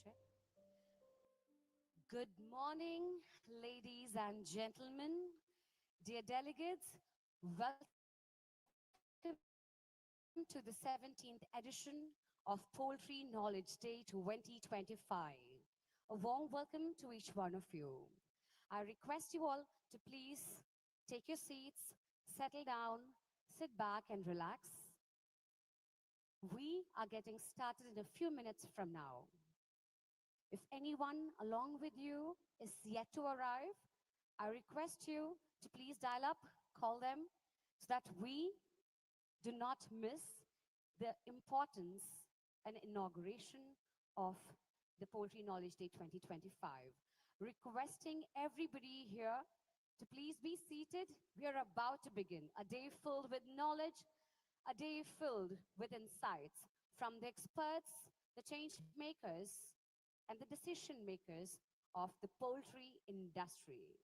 check. Good morning, ladies and gentlemen, dear delegates. Welcome to the 17th edition of Poultry Knowledge Day 2025. A warm welcome to each one of you. I request you all to please take your seats, settle down, sit back, and relax. We are getting started in a few minutes from now. If anyone along with you is yet to arrive, I request you to please dial up, call them, so that we do not miss the importance and inauguration of the Poultry Knowledge Day 2025. Requesting everybody here to please be seated. We are about to begin a day filled with knowledge, a day filled with insights from the experts, the change makers, and the decision makers of the poultry industry.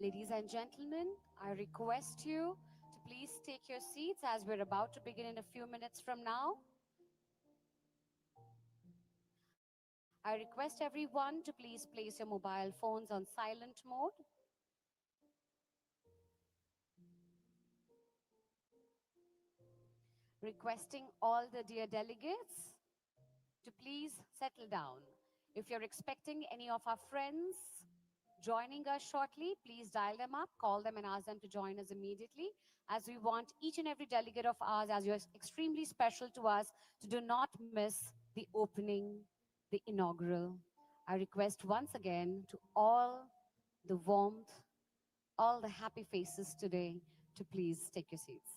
Ladies and gentlemen, I request you to please take your seats as we're about to begin in a few minutes from now. I request everyone to please place your mobile phones on silent mode. Requesting all the dear delegates to please settle down. If you're expecting any of our friends joining us shortly, please dial them up, call them, and ask them to join us immediately, as we want each and every delegate of ours, as you're extremely special to us, to do not miss the opening, the inaugural. I request once again to all the warmth, all the happy faces today to please take your seats.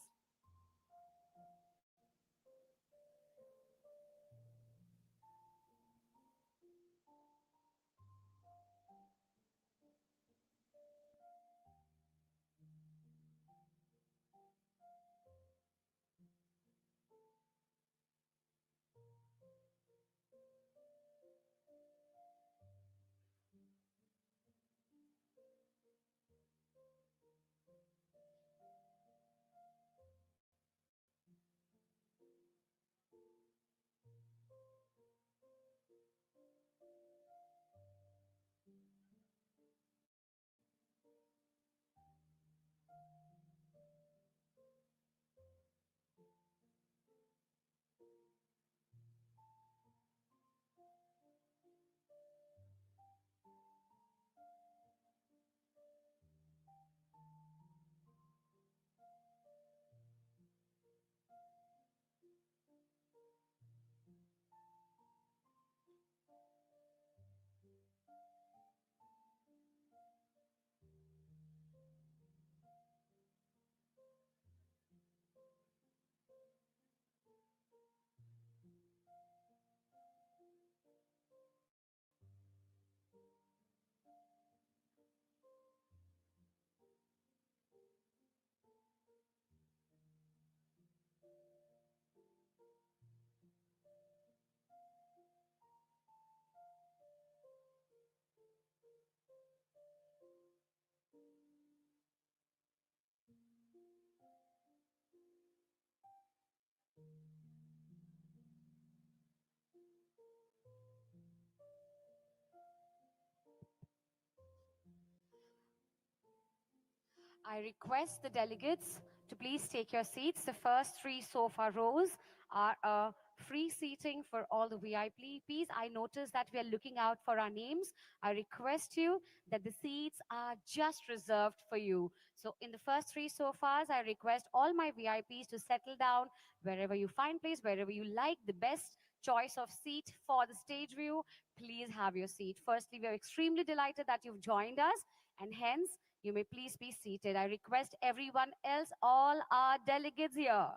I request the delegates to please take your seats. The first three sofa rows are free seating for all the VIPs. I noticed that we are looking out for our names. I request you that the seats are just reserved for you. So in the first three sofas, I request all my VIPs to settle down wherever you find place, wherever you like the best choice of seat for the stage view. Please have your seat. Firstly, we are extremely delighted that you've joined us, and hence you may please be seated. I request everyone else, all our delegates here,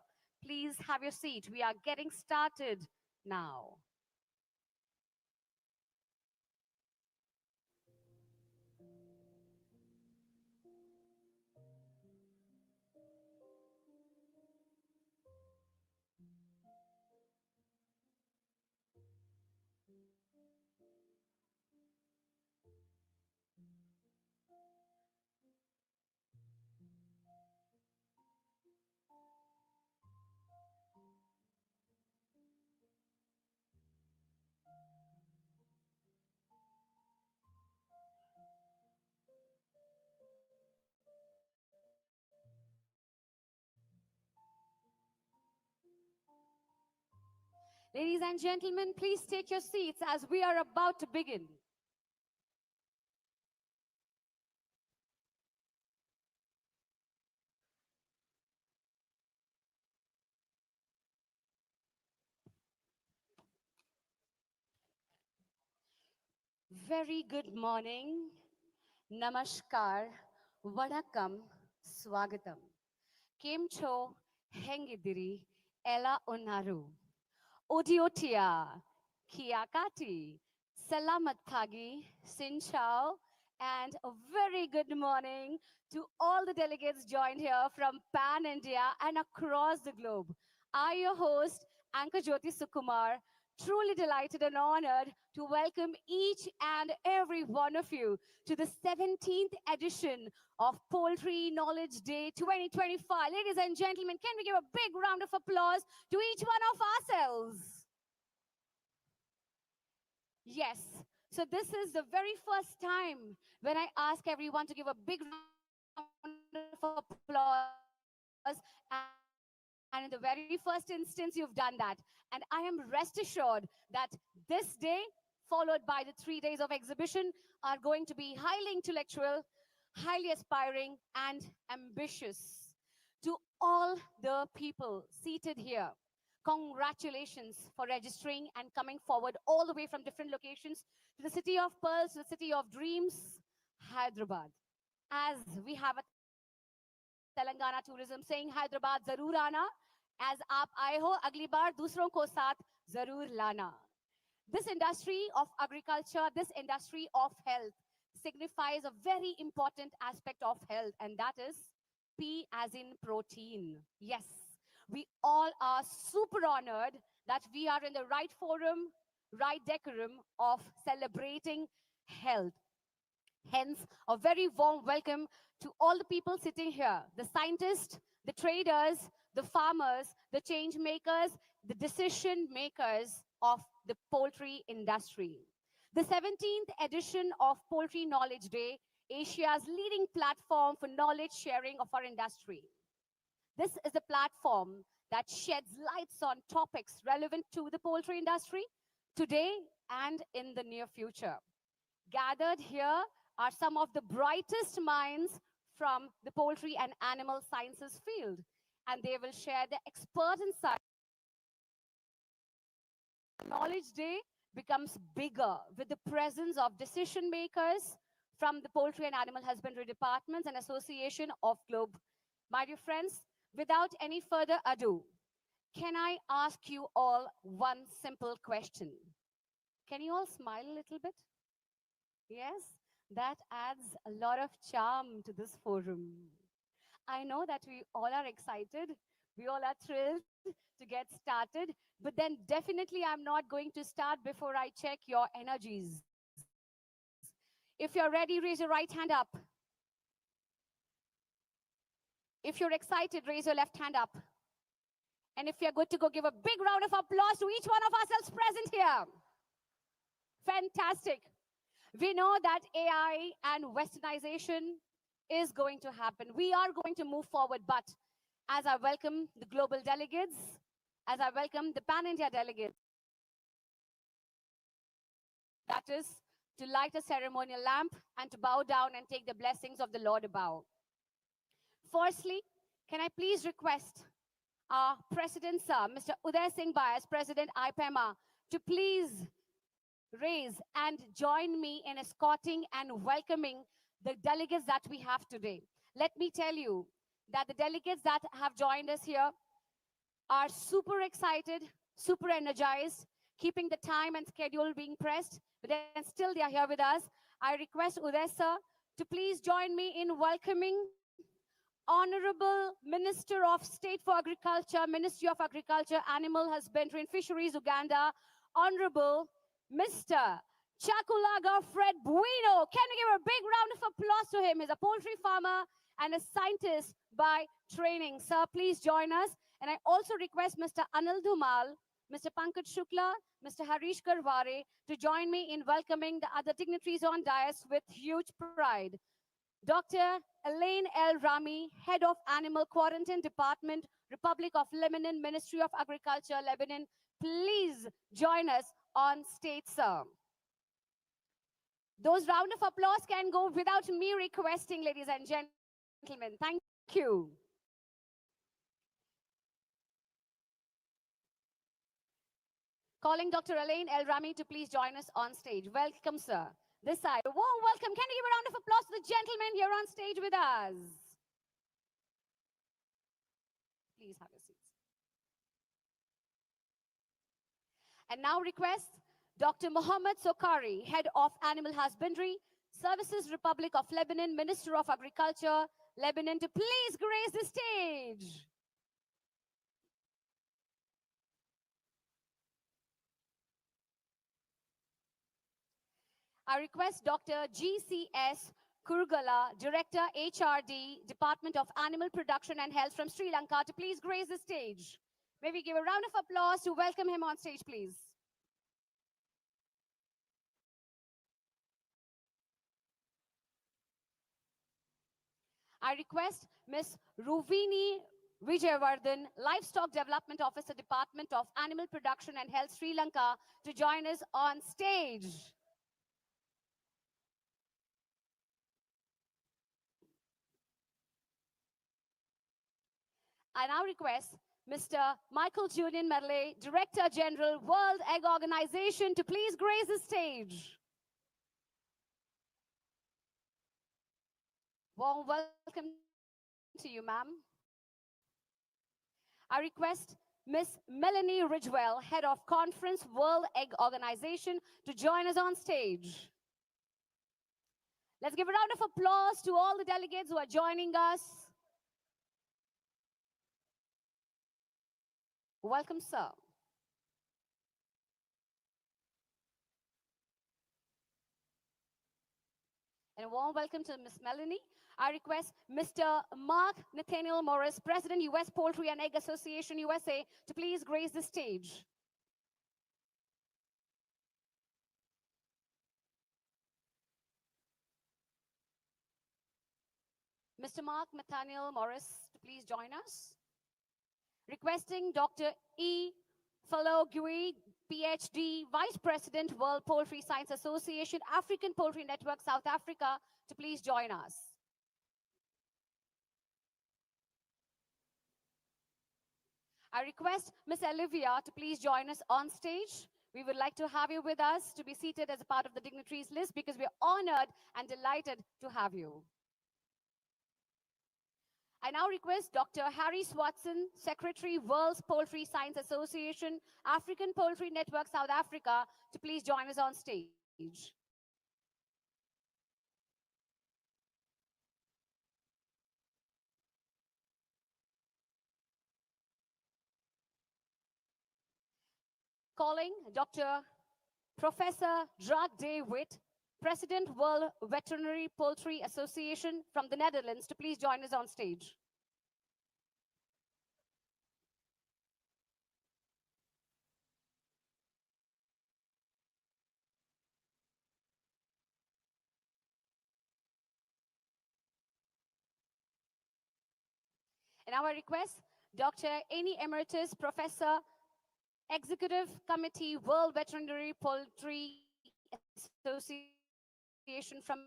please have your seat. We are getting started now. Ladies and gentlemen, please take your seats as we are about to begin. Very good morning, namaskar, vanakkam, swagatam. Kemcho, hengidiri, ela onaru. Odiotia, Kiakati, Salamat Pagi, Sinchao, and a very good morning to all the delegates joined here from Pan India and across the globe. I, your host, Anchor Jyoti Sukumar, truly delighted and honored to welcome each and every one of you to the 17th edition of Poultry Knowledge Day 2025. Ladies and gentlemen, can we give a big round of applause to each one of ourselves? Yes. So this is the very first time when I ask everyone to give a big round of applause. And in the very first instance, you've done that. And I am rest assured that this day, followed by the 3 days of exhibition, are going to be highly intellectual, highly aspiring, and ambitious. To all the people seated here, congratulations for registering and coming forward all the way from different locations to the city of pearls, to the city of dreams, Hyderabad. As we have a Telangana tourism saying Hyderabad zarur aana, as aap aaye ho agli baar dusron ko saath zarur lana. This industry of agriculture, this industry of health signifies a very important aspect of health, and that is P as in protein. Yes, we all are super honored that we are in the right forum, right decorum of celebrating health. Hence, a very warm welcome to all the people sitting here, the scientists, the traders, the farmers, the change makers, the decision makers of the poultry industry. The 17th edition of Poultry Knowledge Day, Asia's leading platform for knowledge sharing of our industry. This is a platform that sheds lights on topics relevant to the poultry industry today and in the near future. Gathered here are some of the brightest minds from the poultry and animal sciences field, and they will share their expert insights. Knowledge Day becomes bigger with the presence of decision makers from the poultry and animal husbandry departments and association of globe. My dear friends, without any further ado, can I ask you all one simple question? Can you all smile a little bit? Yes, that adds a lot of charm to this forum. I know that we all are excited, we all are thrilled to get started, but then definitely I'm not going to start before I check your energies. If you're ready, raise your right hand up. If you're excited, raise your left hand up. And if you're good to go, give a big round of applause to each one of ourselves present here. Fantastic. We know that AI and westernization is going to happen. We are going to move forward, but as I welcome the global delegates, as I welcome the pan-India delegates, that is to light a ceremonial lamp and to bow down and take the blessings of the Lord above. Firstly, can I please request our President, Sir, Mr. Uday Singh Bias, President IPEMA, to please raise and join me in escorting and welcoming the delegates that we have today. Let me tell you that the delegates that have joined us here are super excited, super energized, keeping the time and schedule being pressed, but then still they are here with us. I request Uday sir to please join me in welcoming Honorable Minister of State for Agriculture, Ministry of Agriculture, Animal Husbandry and Fisheries, Uganda, Honorable Mr. Chakulaga Fred Bueno. Can we give a big round of applause to him? He's a poultry farmer and a scientist by training. Sir, please join us. And I also request Mr. Anil Dhumal, Mr. Pankaj Shukla, Mr. Harish Karware to join me in welcoming the other dignitaries on dais with huge pride. Dr. Elaine El Rami, Head of Animal Quarantine Department, Republic of Lebanon, Ministry of Agriculture, Lebanon. Please join us on stage, sir. Those round of applause can go without me requesting, ladies and gentlemen. Thank you. Calling Dr. Elaine El Rami to please join us on stage. Welcome, sir. This side. A warm welcome. Can you give a round of applause to the gentleman here on stage with us? Please have your seats. And now request Dr. Mohammed Sokari, Head of Animal Husbandry, Services Republic of Lebanon, Minister of Agriculture, Lebanon, to please grace the stage. I request Dr. GCS Kurugala, Director HRD, Department of Animal Production and Health from Sri Lanka, to please grace the stage. May we give a round of applause to welcome him on stage, please. I request Ms. Ruvini Vijayavardhan, Livestock Development Officer, Department of Animal Production and Health, Sri Lanka, to join us on stage. I now request Mr. Michael Julian Medley, Director General, World Egg Organization, to please grace the stage. Warm welcome to you, ma'am. I request Ms. Melanie Ridgewell, Head of Conference, World Egg Organization, to join us on stage. Let's give a round of applause to all the delegates who are joining us. Welcome, sir. And a warm welcome to Ms. Melanie. I request Mr. Mark Nathaniel Morris, President, U.S. Poultry and Egg Association, USA, to please grace the stage. Mr. Mark Nathaniel Morris to please join us. Requesting Dr. E. Falogui, PhD, Vice President, World Poultry Science Association, African Poultry Network, South Africa, to please join us. I request Ms. Olivia to please join us on stage. We would like to have you with us to be seated as a part of the dignitaries list because we're honored and delighted to have you. I now request Dr. Harry Swatson, Secretary, World Poultry Science Association, African Poultry Network, South Africa, to please join us on stage. Calling Dr. Professor Drag David, President, World Veterinary Poultry Association from the Netherlands, to please join us on stage. And now I request Dr. Amy Emeritus, Professor, Executive Committee, World Veterinary Poultry Association from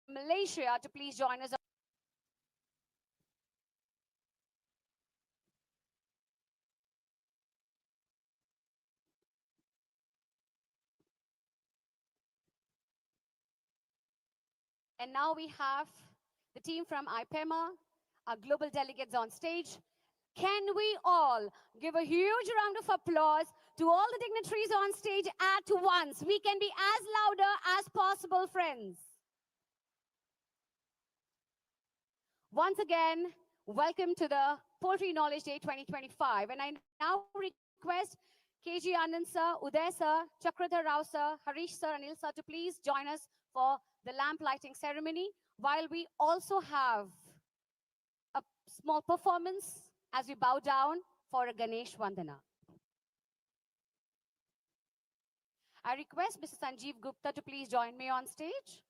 Malaysia, to please join us. And now we have the team from IPEMA, our global delegates on stage. Can we all give a huge round of applause to all the dignitaries on stage at once? We can be as louder as possible, friends. Once again, welcome to the Poultry Knowledge Day 2025. And I now request KG Anand sir, Uday sir, Chakradhar Rao sir, Harish sir, Anil sir to please join us for the lamp lighting ceremony, while we also have a small performance as we bow down for a Ganesh Vandana. I request Mr. Sanjeev Gupta to please join me on stage.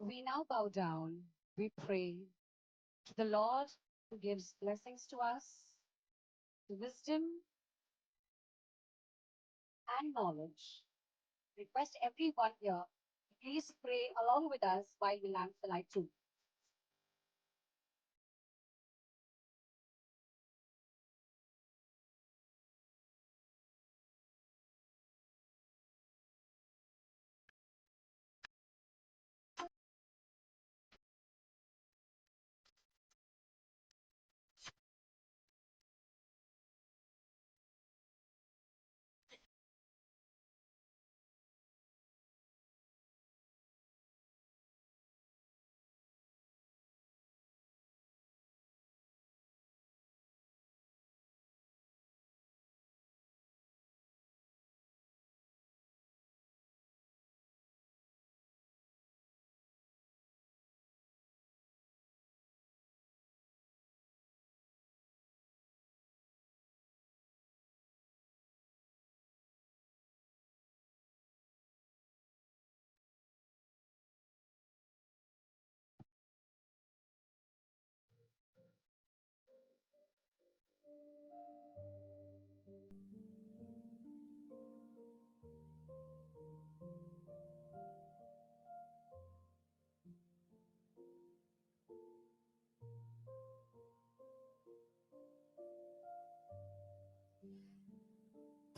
We now bow down. We pray to the Lord who gives blessings to us, to wisdom and knowledge. Request everyone here to please pray along with us while we lamp the light too.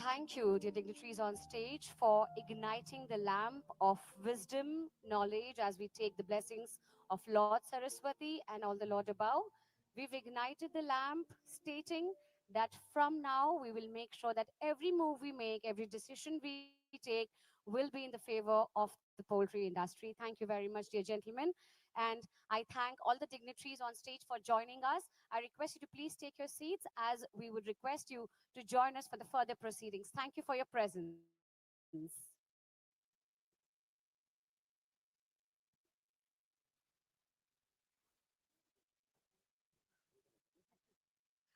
Thank you, dear dignitaries on stage, for igniting the lamp of wisdom, knowledge, as we take the blessings of Lord Saraswati and all the Lord above. We've ignited the lamp, stating that from now we will make sure that every move we make, every decision we take, will be in the favor of the poultry industry. Thank you very much, dear gentlemen. And I thank all the dignitaries on stage for joining us. I request you to please take your seats as we would request you to join us for the further proceedings. Thank you for your presence.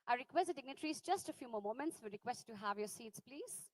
I request the dignitaries just a few more moments. We request you to have your seats, please.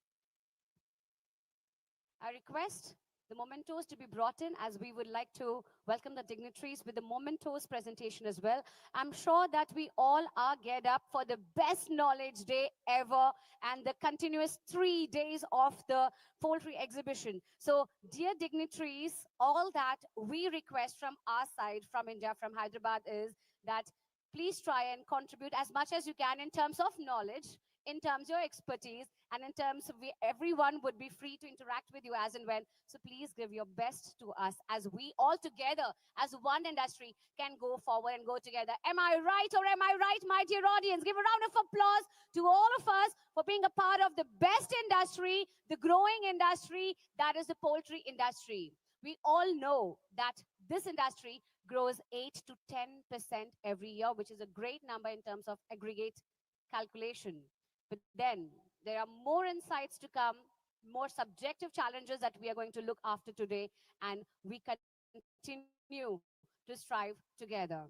I request the mementos to be brought in as we would like to welcome the dignitaries with the mementos presentation as well. I'm sure that we all are geared up for the best knowledge day ever and the continuous 3 days of the poultry exhibition. So, dear dignitaries, all that we request from our side, from India, from Hyderabad, is that please try and contribute as much as you can in terms of knowledge, in terms of your expertise, and in terms of everyone would be free to interact with you as and when. So please give your best to us as we all together, as one industry, can go forward and go together. Am I right or am I right, my dear audience? Give a round of applause to all of us for being a part of the best industry, the growing industry, that is the poultry industry. We all know that this industry grows 8 to 10% every year, which is a great number in terms of aggregate calculation. But then there are more insights to come, more subjective challenges that we are going to look after today, and we continue to strive together.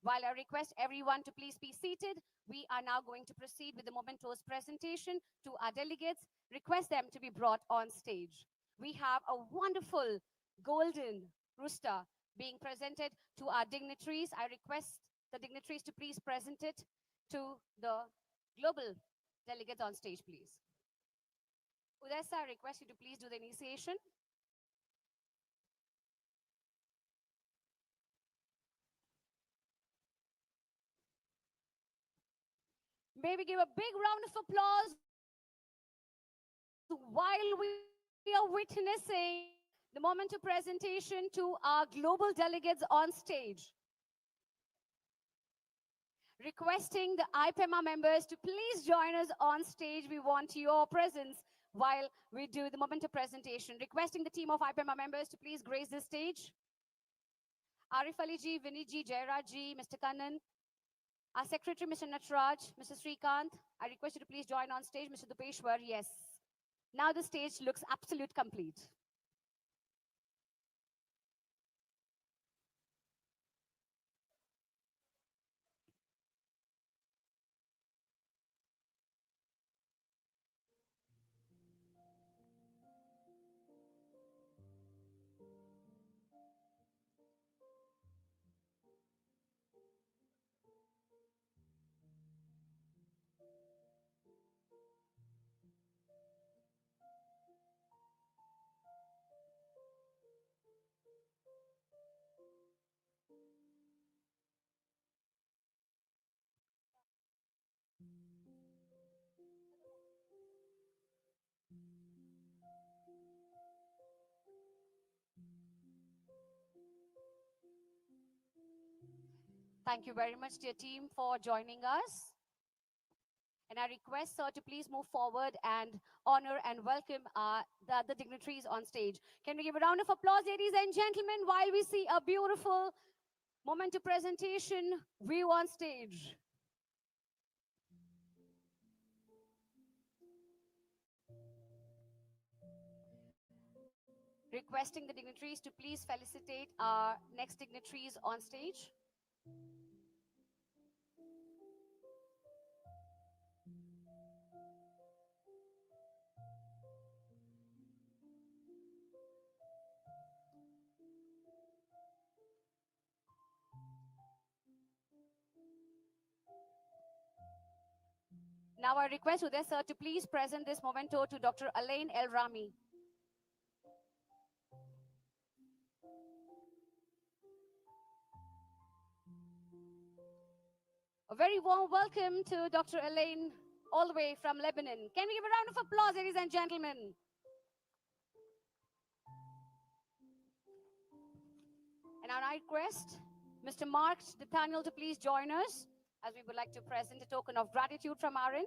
While I request everyone to please be seated, we are now going to proceed with the Momentos presentation to our delegates. Request them to be brought on stage. We have a wonderful golden rooster being presented to our dignitaries. I request the dignitaries to please present it to the global delegates on stage, please. Uday sir, I request you to please do the initiation. May we give a big round of applause while we are witnessing the moment of presentation to our global delegates on stage. Requesting the IPEMA members to please join us on stage. We want your presence while we do the moment of presentation. Requesting the team of IPEMA members to please grace the stage. Arif Ali ji, Vinit ji, Jairaj ji, Mr. Kannan, our secretary, Mr. Natraj, Mr. Srikant. I request you to please join on stage, Mr. Dupeshwar. Yes. Now the stage looks absolute complete. Thank you very much, dear team, for joining us. And I request, sir, to please move forward and honor and welcome the other dignitaries on stage. Can we give a round of applause, ladies and gentlemen, while we see a beautiful moment of presentation view on stage? Requesting the dignitaries to please felicitate our next dignitaries on stage. Now I request Uday sir to please present this memento to Dr. Alain El Rami. A very warm welcome to Dr. Alain all the way from Lebanon. Can we give a round of applause, ladies and gentlemen? And now I request Mr. Mark Nathaniel to please join us as we would like to present a token of gratitude from our end.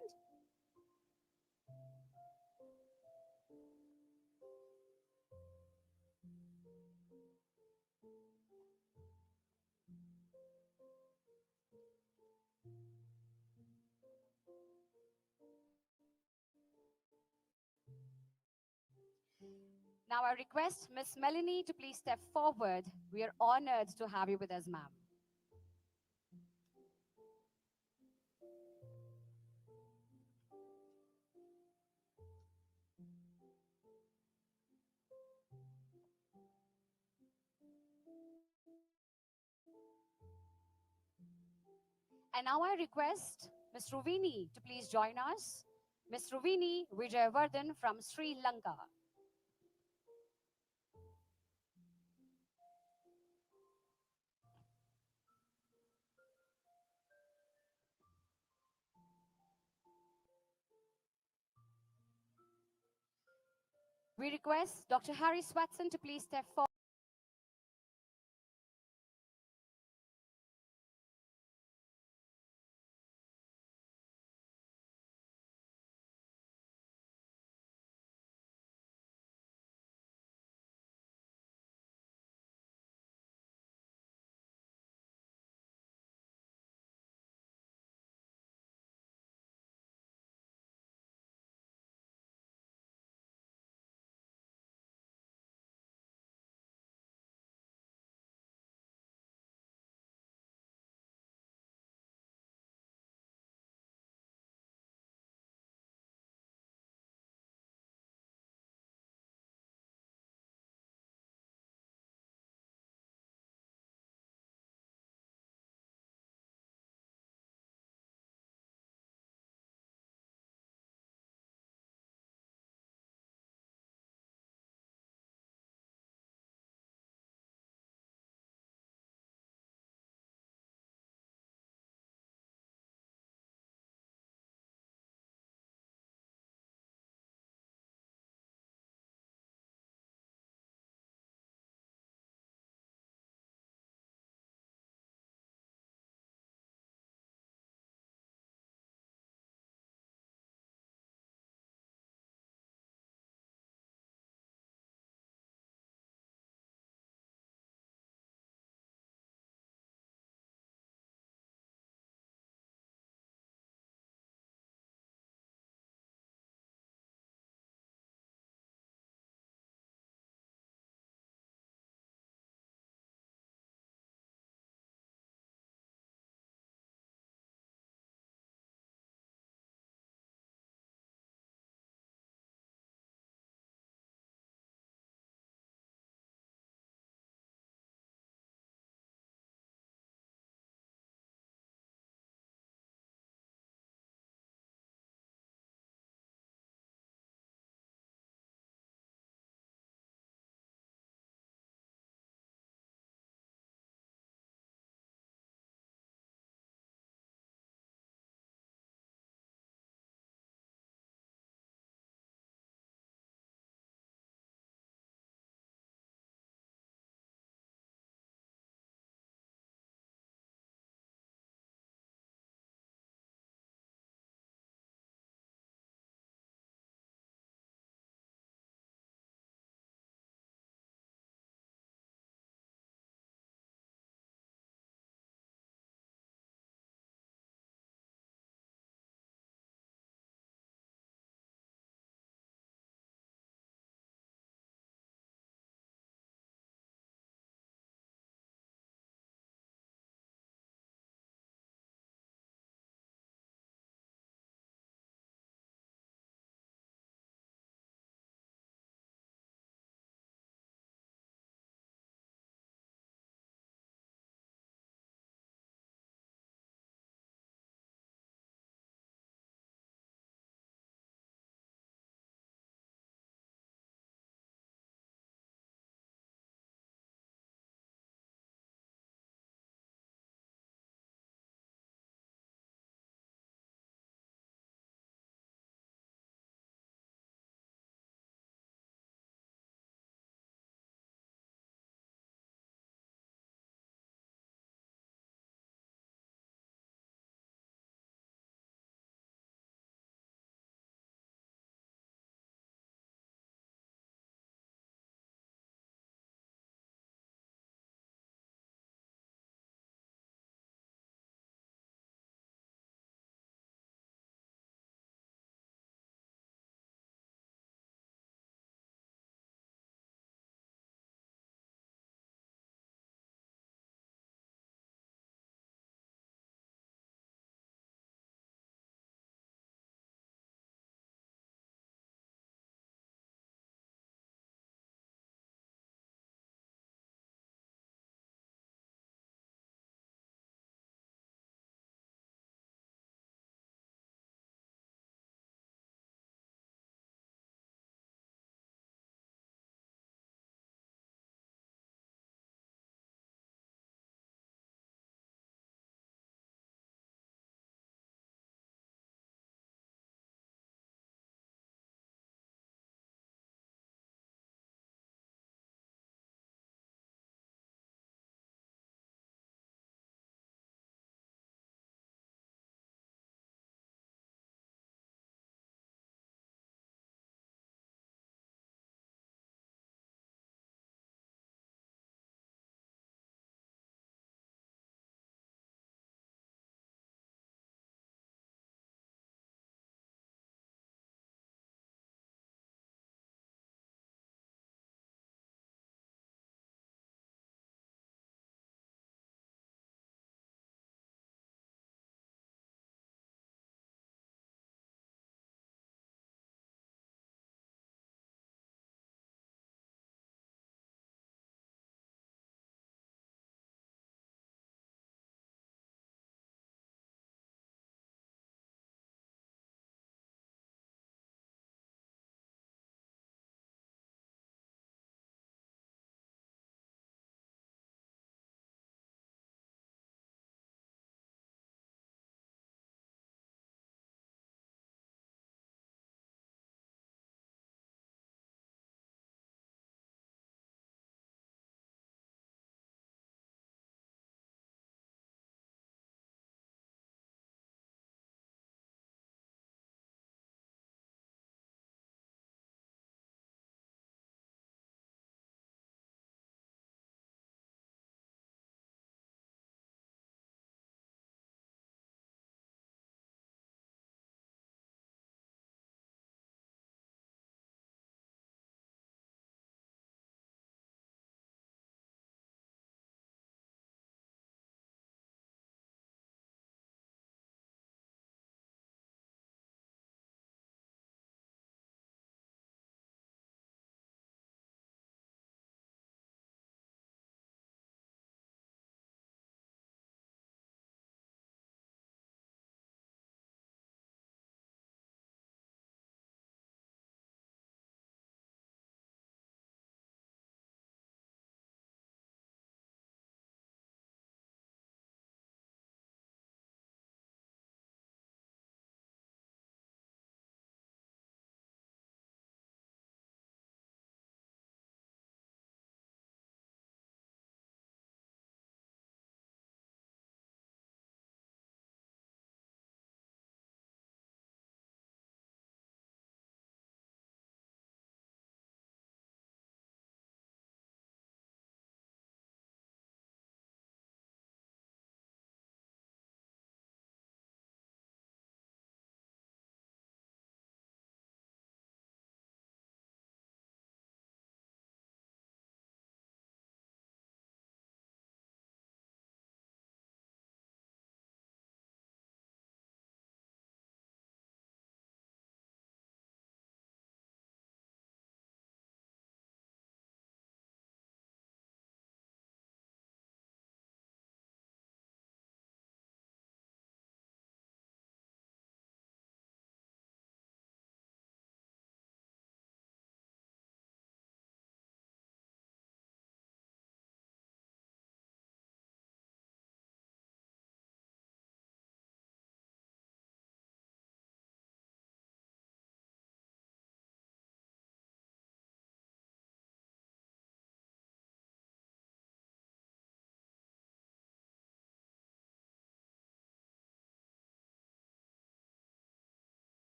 Now I request Miss Melanie to please step forward. We are honored to have you with us, ma'am. And now I request Ms. Ruvini to please join us. Ms. Ruvini Vijayavardhan from Sri Lanka. We request Dr. Harry Swatson to please step forward.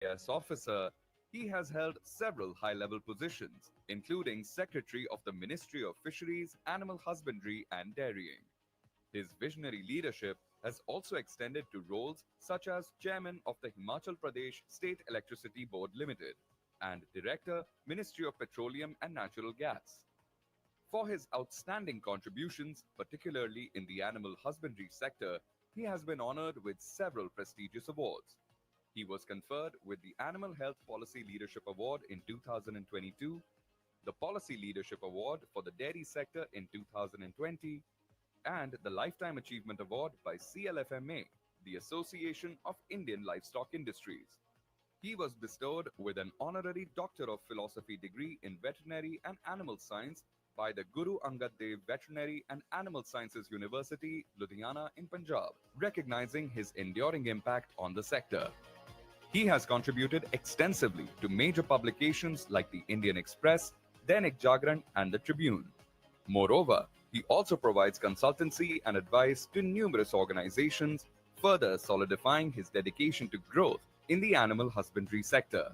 IAS officer, he has held several high level positions, including Secretary of the Ministry of Fisheries, Animal Husbandry, and Dairying. His visionary leadership has also extended to roles such as Chairman of the Himachal Pradesh State Electricity Board Limited and Director, Ministry of Petroleum and Natural Gas. For his outstanding contributions, particularly in the animal husbandry sector, he has been honored with several prestigious awards. He was conferred with the Animal Health Policy Leadership Award in 2022, the Policy Leadership Award for the dairy sector in 2020, and the Lifetime Achievement Award by CLFMA, the Association of Indian Livestock Industries. He was bestowed with an honorary Doctor of Philosophy degree in Veterinary and Animal Science by the Guru Angad Dev Veterinary and Animal Sciences University, Ludhiana in Punjab, recognizing his enduring impact on the sector. He has contributed extensively to major publications like the Indian Express, Dainik Jagran, and the Tribune. Moreover, he also provides consultancy and advice to numerous organizations, further solidifying his dedication to growth in the animal husbandry sector.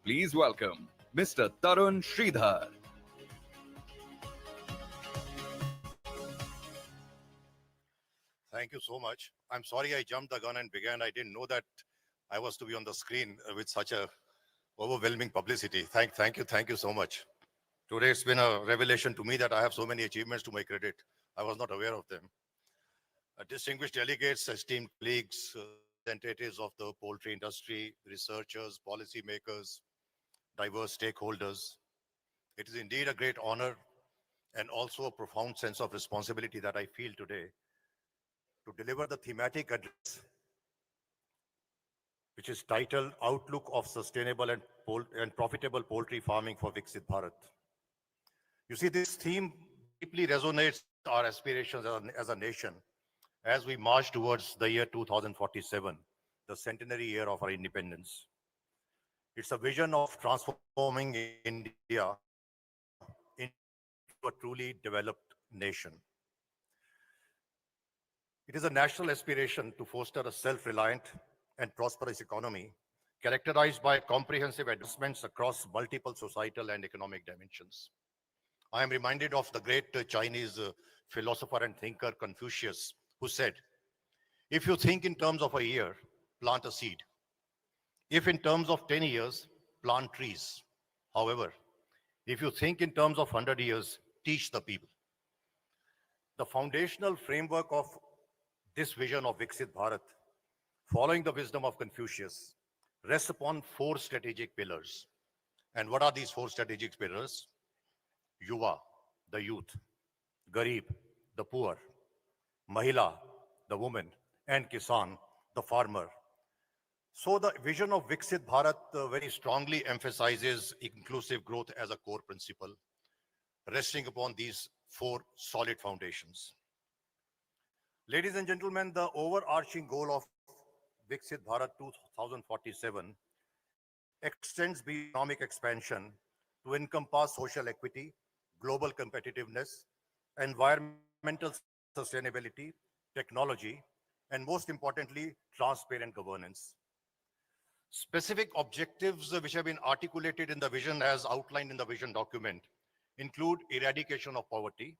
Please welcome Mr. Tarun Sridhar. Thank you so much. I'm sorry I jumped the gun and began. I didn't know that I was to be on the screen with such a overwhelming publicity. Thank you so much. Today it's been a revelation to me that I have so many achievements to my credit. I was not aware of them. Distinguished delegates, esteemed colleagues, representatives of the poultry industry, researchers, policymakers, diverse stakeholders. It is indeed a great honor and also a profound sense of responsibility that I feel today to deliver the thematic address, which is titled Outlook of Sustainable and Profitable Poultry Farming for Viksit Bharat. You see, this theme deeply resonates with our aspirations as a nation as we march towards the year 2047, the centenary year of our independence. It's a vision of transforming India into a truly developed nation. It is a national aspiration to foster a self-reliant and prosperous economy characterized by comprehensive advancements across multiple societal and economic dimensions. I am reminded of the great Chinese philosopher and thinker Confucius, who said, if you think in terms of a year, plant a seed. If in terms of 10 years, plant trees. However, if you think in terms of 100 years, teach the people. The foundational framework of this vision of Viksit Bharat, following the wisdom of Confucius, rests upon four strategic pillars. And what are these four strategic pillars? Yuva, the youth; Garib, the poor; Mahila, the woman; and Kisan, the farmer. So the vision of Viksit Bharat very strongly emphasizes inclusive growth as a core principle, resting upon these four solid foundations. Ladies and gentlemen, the overarching goal of Viksit Bharat 2047 extends beyond economic expansion to encompass social equity, global competitiveness, environmental sustainability, technology, and most importantly, transparent governance. Specific objectives which have been articulated in the vision as outlined in the vision document include eradication of poverty,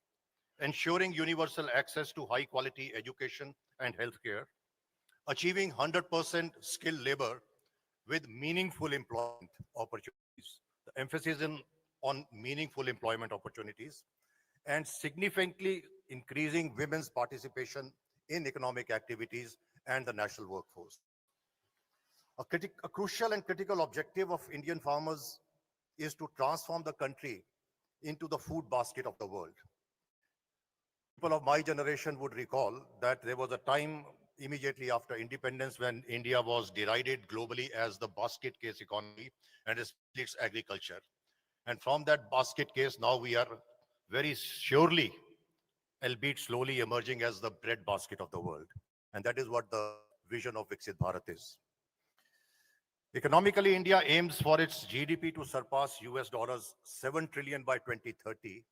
ensuring universal access to high quality education and healthcare, achieving 100% skilled labor with meaningful employment opportunities. The emphasis on meaningful employment opportunities and significantly increasing women's participation in economic activities and the national workforce. A crucial and critical objective of Indian farmers is to transform the country into the food basket of the world. People of my generation would recall that there was a time immediately after independence when India was derided globally as the basket case economy, and especially its agriculture. And from that basket case, now we are very surely, albeit slowly, emerging as the bread basket of the world. And that is what the vision of Viksit Bharat is. Economically, India aims for its GDP to surpass US dollars 7 trillion by 2030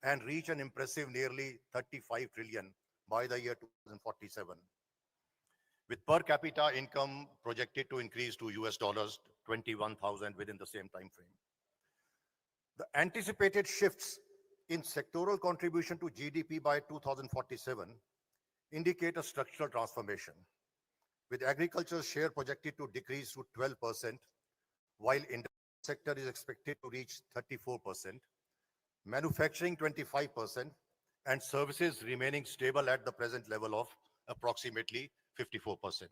and reach an impressive nearly 35 trillion by the year 2047. with per capita income projected to increase to US dollars 21,000 within the same time frame. The anticipated shifts in sectoral contribution to GDP by 2047 indicate a structural transformation, with agriculture's share projected to decrease to 12%, while industrial sector is expected to reach 34%, manufacturing 25%, and services remaining stable at the present level of approximately 54%.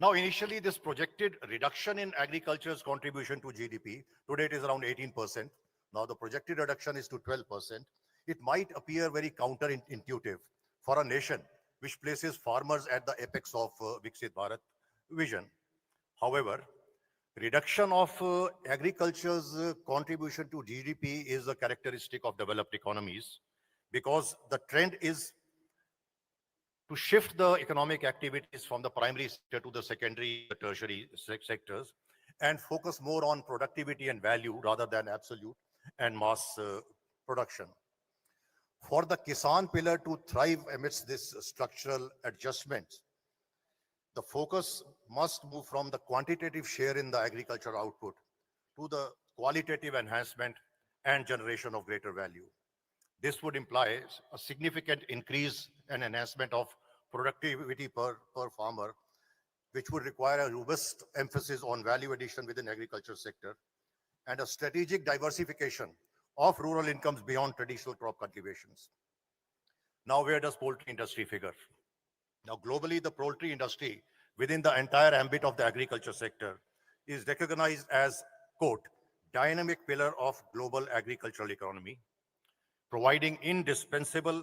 Now, initially, this projected reduction in agriculture's contribution to GDP, today it is around 18%. Now, the projected reduction is to 12%. It might appear very counterintuitive for a nation which places farmers at the apex of Viksit Bharat vision. However, reduction of agriculture's contribution to GDP is a characteristic of developed economies because the trend is to shift the economic activities from the primary sector to the secondary, tertiary sectors and focus more on productivity and value rather than absolute and mass production. For the Kisan pillar to thrive amidst this structural adjustment, the focus must move from the quantitative share in the agricultural output to the qualitative enhancement and generation of greater value. This would imply a significant increase and enhancement of productivity per farmer, which would require a robust emphasis on value addition within agriculture sector and a strategic diversification of rural incomes beyond traditional crop cultivations. Now, where does poultry industry figure? Now, globally, the poultry industry within the entire ambit of the agriculture sector is recognized as, quote, dynamic pillar of global agricultural economy, providing indispensable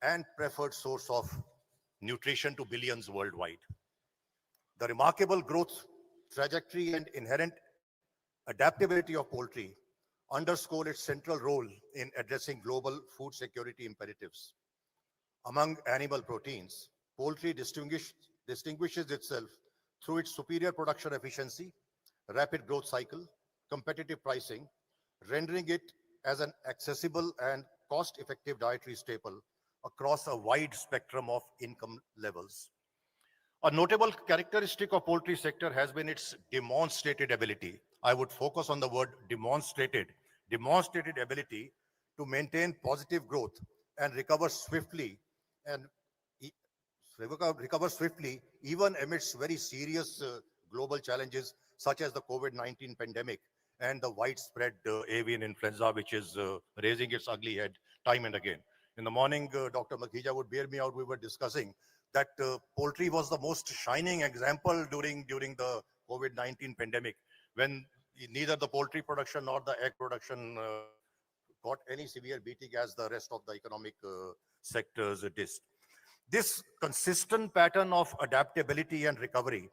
and preferred source of nutrition to billions worldwide. The remarkable growth trajectory and inherent adaptability of poultry underscore its central role in addressing global food security imperatives. Among animal proteins, poultry distinguishes itself through its superior production efficiency, rapid growth cycle, competitive pricing, rendering it as an accessible and cost-effective dietary staple across a wide spectrum of income levels. A notable characteristic of poultry sector has been its demonstrated ability. I would focus on the word demonstrated ability to maintain positive growth and recover swiftly e- even amidst very serious global challenges such as the COVID-19 pandemic and the widespread avian influenza, which is raising its ugly head time and again. In the morning, Dr. Makhija would bear me out. We were discussing that poultry was the most shining example during the COVID-19 pandemic, when neither the poultry production nor the egg production got any severe beating as the rest of the economic sectors did. This consistent pattern of adaptability and recovery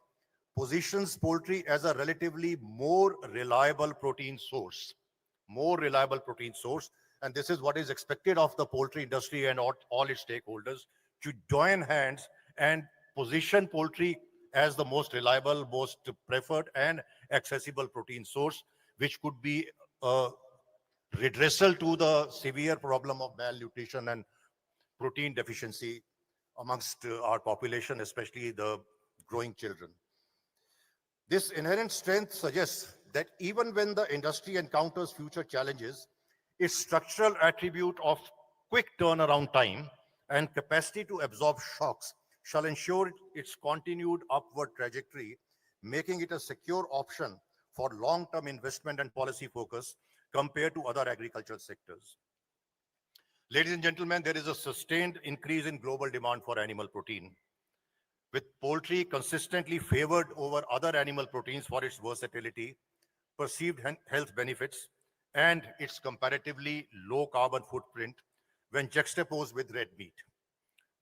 positions poultry as a relatively more reliable protein source, and this is what is expected of the poultry industry and all its stakeholders to join hands and position poultry as the most reliable, most preferred and accessible protein source, which could be a redressal to the severe problem of malnutrition and protein deficiency amongst our population, especially the growing children. This inherent strength suggests that even when the industry encounters future challenges, its structural attribute of quick turnaround time and capacity to absorb shocks shall ensure its continued upward trajectory, making it a secure option for long-term investment and policy focus compared to other agricultural sectors. Ladies and gentlemen, there is a sustained increase in global demand for animal protein, with poultry consistently favored over other animal proteins for its versatility, perceived health benefits, and its comparatively low carbon footprint when juxtaposed with red meat.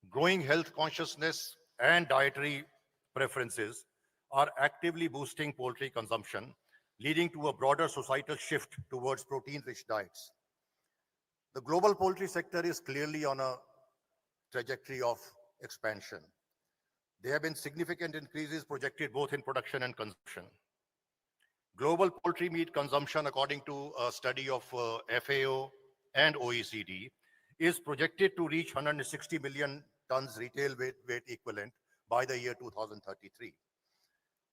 Growing health consciousness and dietary preferences are actively boosting poultry consumption, leading to a broader societal shift towards protein-rich diets. The global poultry sector is clearly on a trajectory of expansion. There have been significant increases projected both in production and consumption. Global poultry meat consumption, according to a study of FAO and OECD, is projected to reach 160 million tons retail weight equivalent by the year 2033,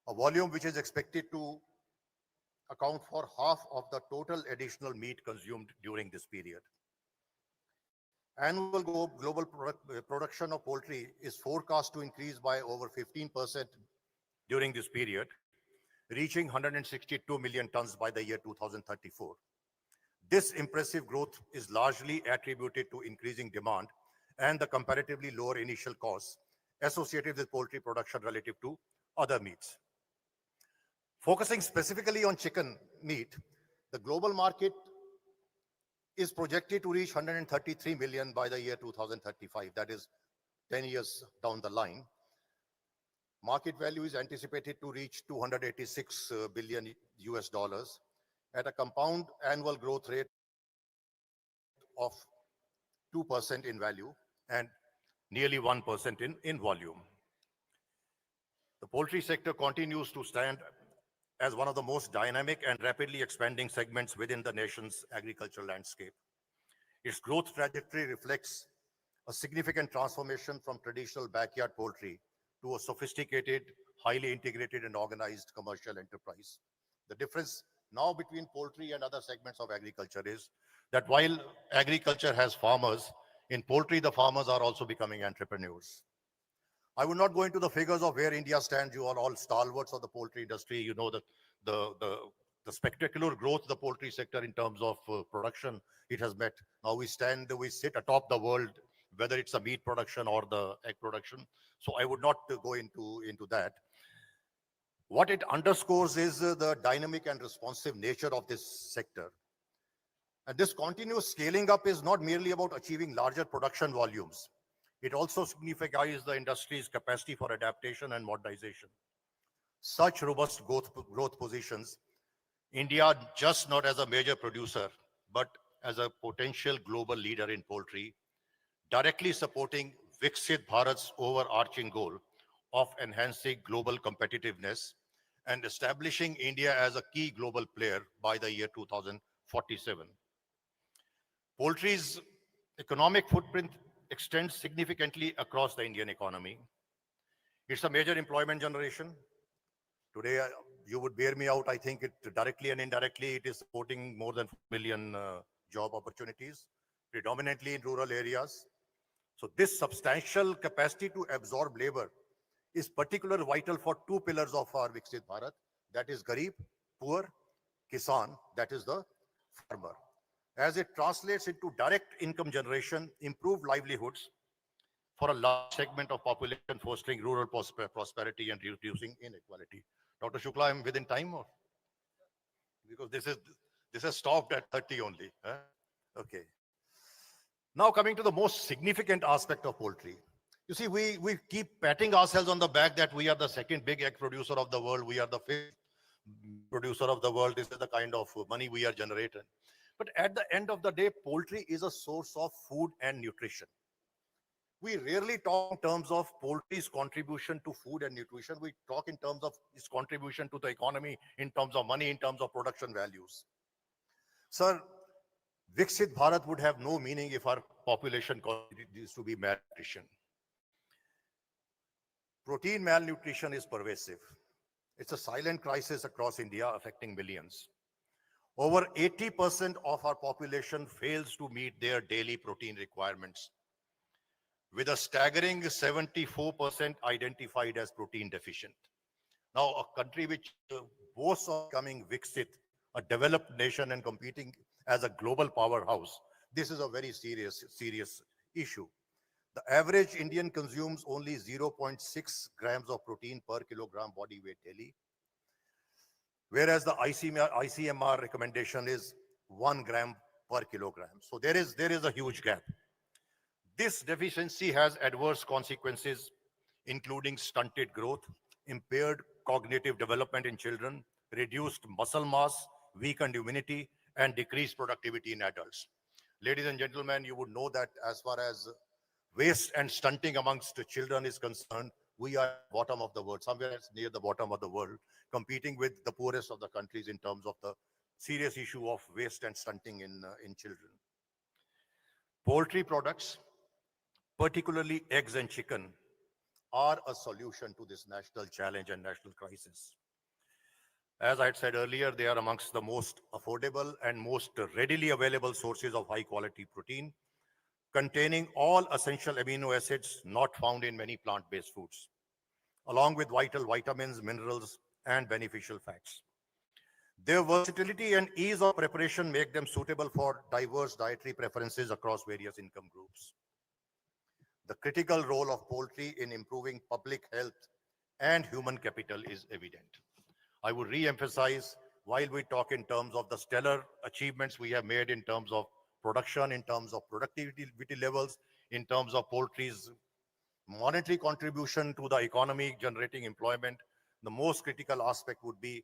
a volume which is expected to account for half of the total additional meat consumed during this period. Annual global production of poultry is forecast to increase by over 15% during this period, reaching 162 million tons by the year 2034. This impressive growth is largely attributed to increasing demand and the comparatively lower initial costs associated with poultry production relative to other meats. Focusing specifically on chicken meat, the global market is projected to reach 133 million by the year 2035. That is 10 years down the line. Market value is anticipated to reach 286 billion US dollars at a compound annual growth rate of 2% in value and nearly 1% in volume. The poultry sector continues to stand as one of the most dynamic and rapidly expanding segments within the nation's agricultural landscape. Its growth trajectory reflects a significant transformation from traditional backyard poultry to a sophisticated, highly integrated and organized commercial enterprise. The difference now between poultry and other segments of agriculture is that while agriculture has farmers, in poultry the farmers are also becoming entrepreneurs. I will not go into the figures of where India stands. You are all stalwarts of the poultry industry. You know the, the, the spectacular growth of the poultry sector in terms of production it has met. Now we sit atop the world, whether it's a meat production or the egg production. So I would not go into that. What it underscores is the dynamic and responsive nature of this sector. And this continuous scaling up is not merely about achieving larger production volumes. It also signifies the industry's capacity for adaptation and modernization. Such robust growth positions India just not as a major producer, but as a potential global leader in poultry, directly supporting Viksit Bharat's overarching goal of enhancing global competitiveness and establishing India as a key global player by the year 2047. Poultry's economic footprint extends significantly across the Indian economy. It's a major employment generation. Today, you would bear me out. I think it directly and indirectly, it is supporting more than 4 million job opportunities, predominantly in rural areas. So this substantial capacity to absorb labor is particularly vital for two pillars of our Viksit Bharat. That is Garib, poor, Kisan, that is the farmer. As it translates into direct income generation, improved livelihoods for a large segment of population, fostering rural prosperity and reducing inequality. Dr. Shukla, I'm within time, or because this has stopped at 30 only. Huh? Okay. Now coming to the most significant aspect of poultry. You see, we keep patting ourselves on the back that we are the second big egg producer of the world. We are the fifth producer of the world. This is the kind of money we are generating. But at the end of the day, poultry is a source of food and nutrition. We rarely talk in terms of poultry's contribution to food and nutrition. We talk in terms of its contribution to the economy, in terms of money, in terms of production values. Sir, Viksit Bharat would have no meaning if our population continues to be malnutrition. Protein malnutrition is pervasive. It's a silent crisis across India affecting millions. Over 80% of our population fails to meet their daily protein requirements, with a staggering 74% identified as protein deficient. Now, a country which boasts of becoming Viksit, a developed nation and competing as a global powerhouse, this is a very serious issue. The average Indian consumes only 0.6 grams of protein per kilogram body weight daily, whereas the ICMR recommendation is 1 gram per kilogram. So there is a huge gap. This deficiency has adverse consequences, including stunted growth, impaired cognitive development in children, reduced muscle mass, weakened immunity, and decreased productivity in adults. Ladies and gentlemen, you would know that as far as waste and stunting amongst children is concerned, we are at the bottom of the world, somewhere near the bottom of the world, competing with the poorest of the countries in terms of the serious issue of waste and stunting in children. Poultry products, particularly eggs and chicken, are a solution to this national challenge and national crisis. As I had said earlier, they are amongst the most affordable and most readily available sources of high quality protein, containing all essential amino acids not found in many plant-based foods, along with vital vitamins, minerals, and beneficial fats. Their versatility and ease of preparation make them suitable for diverse dietary preferences across various income groups. The critical role of poultry in improving public health and human capital is evident. I would re-emphasize, while we talk in terms of the stellar achievements we have made in terms of production, in terms of productivity levels, in terms of poultry's monetary contribution to the economy, generating employment, the most critical aspect would be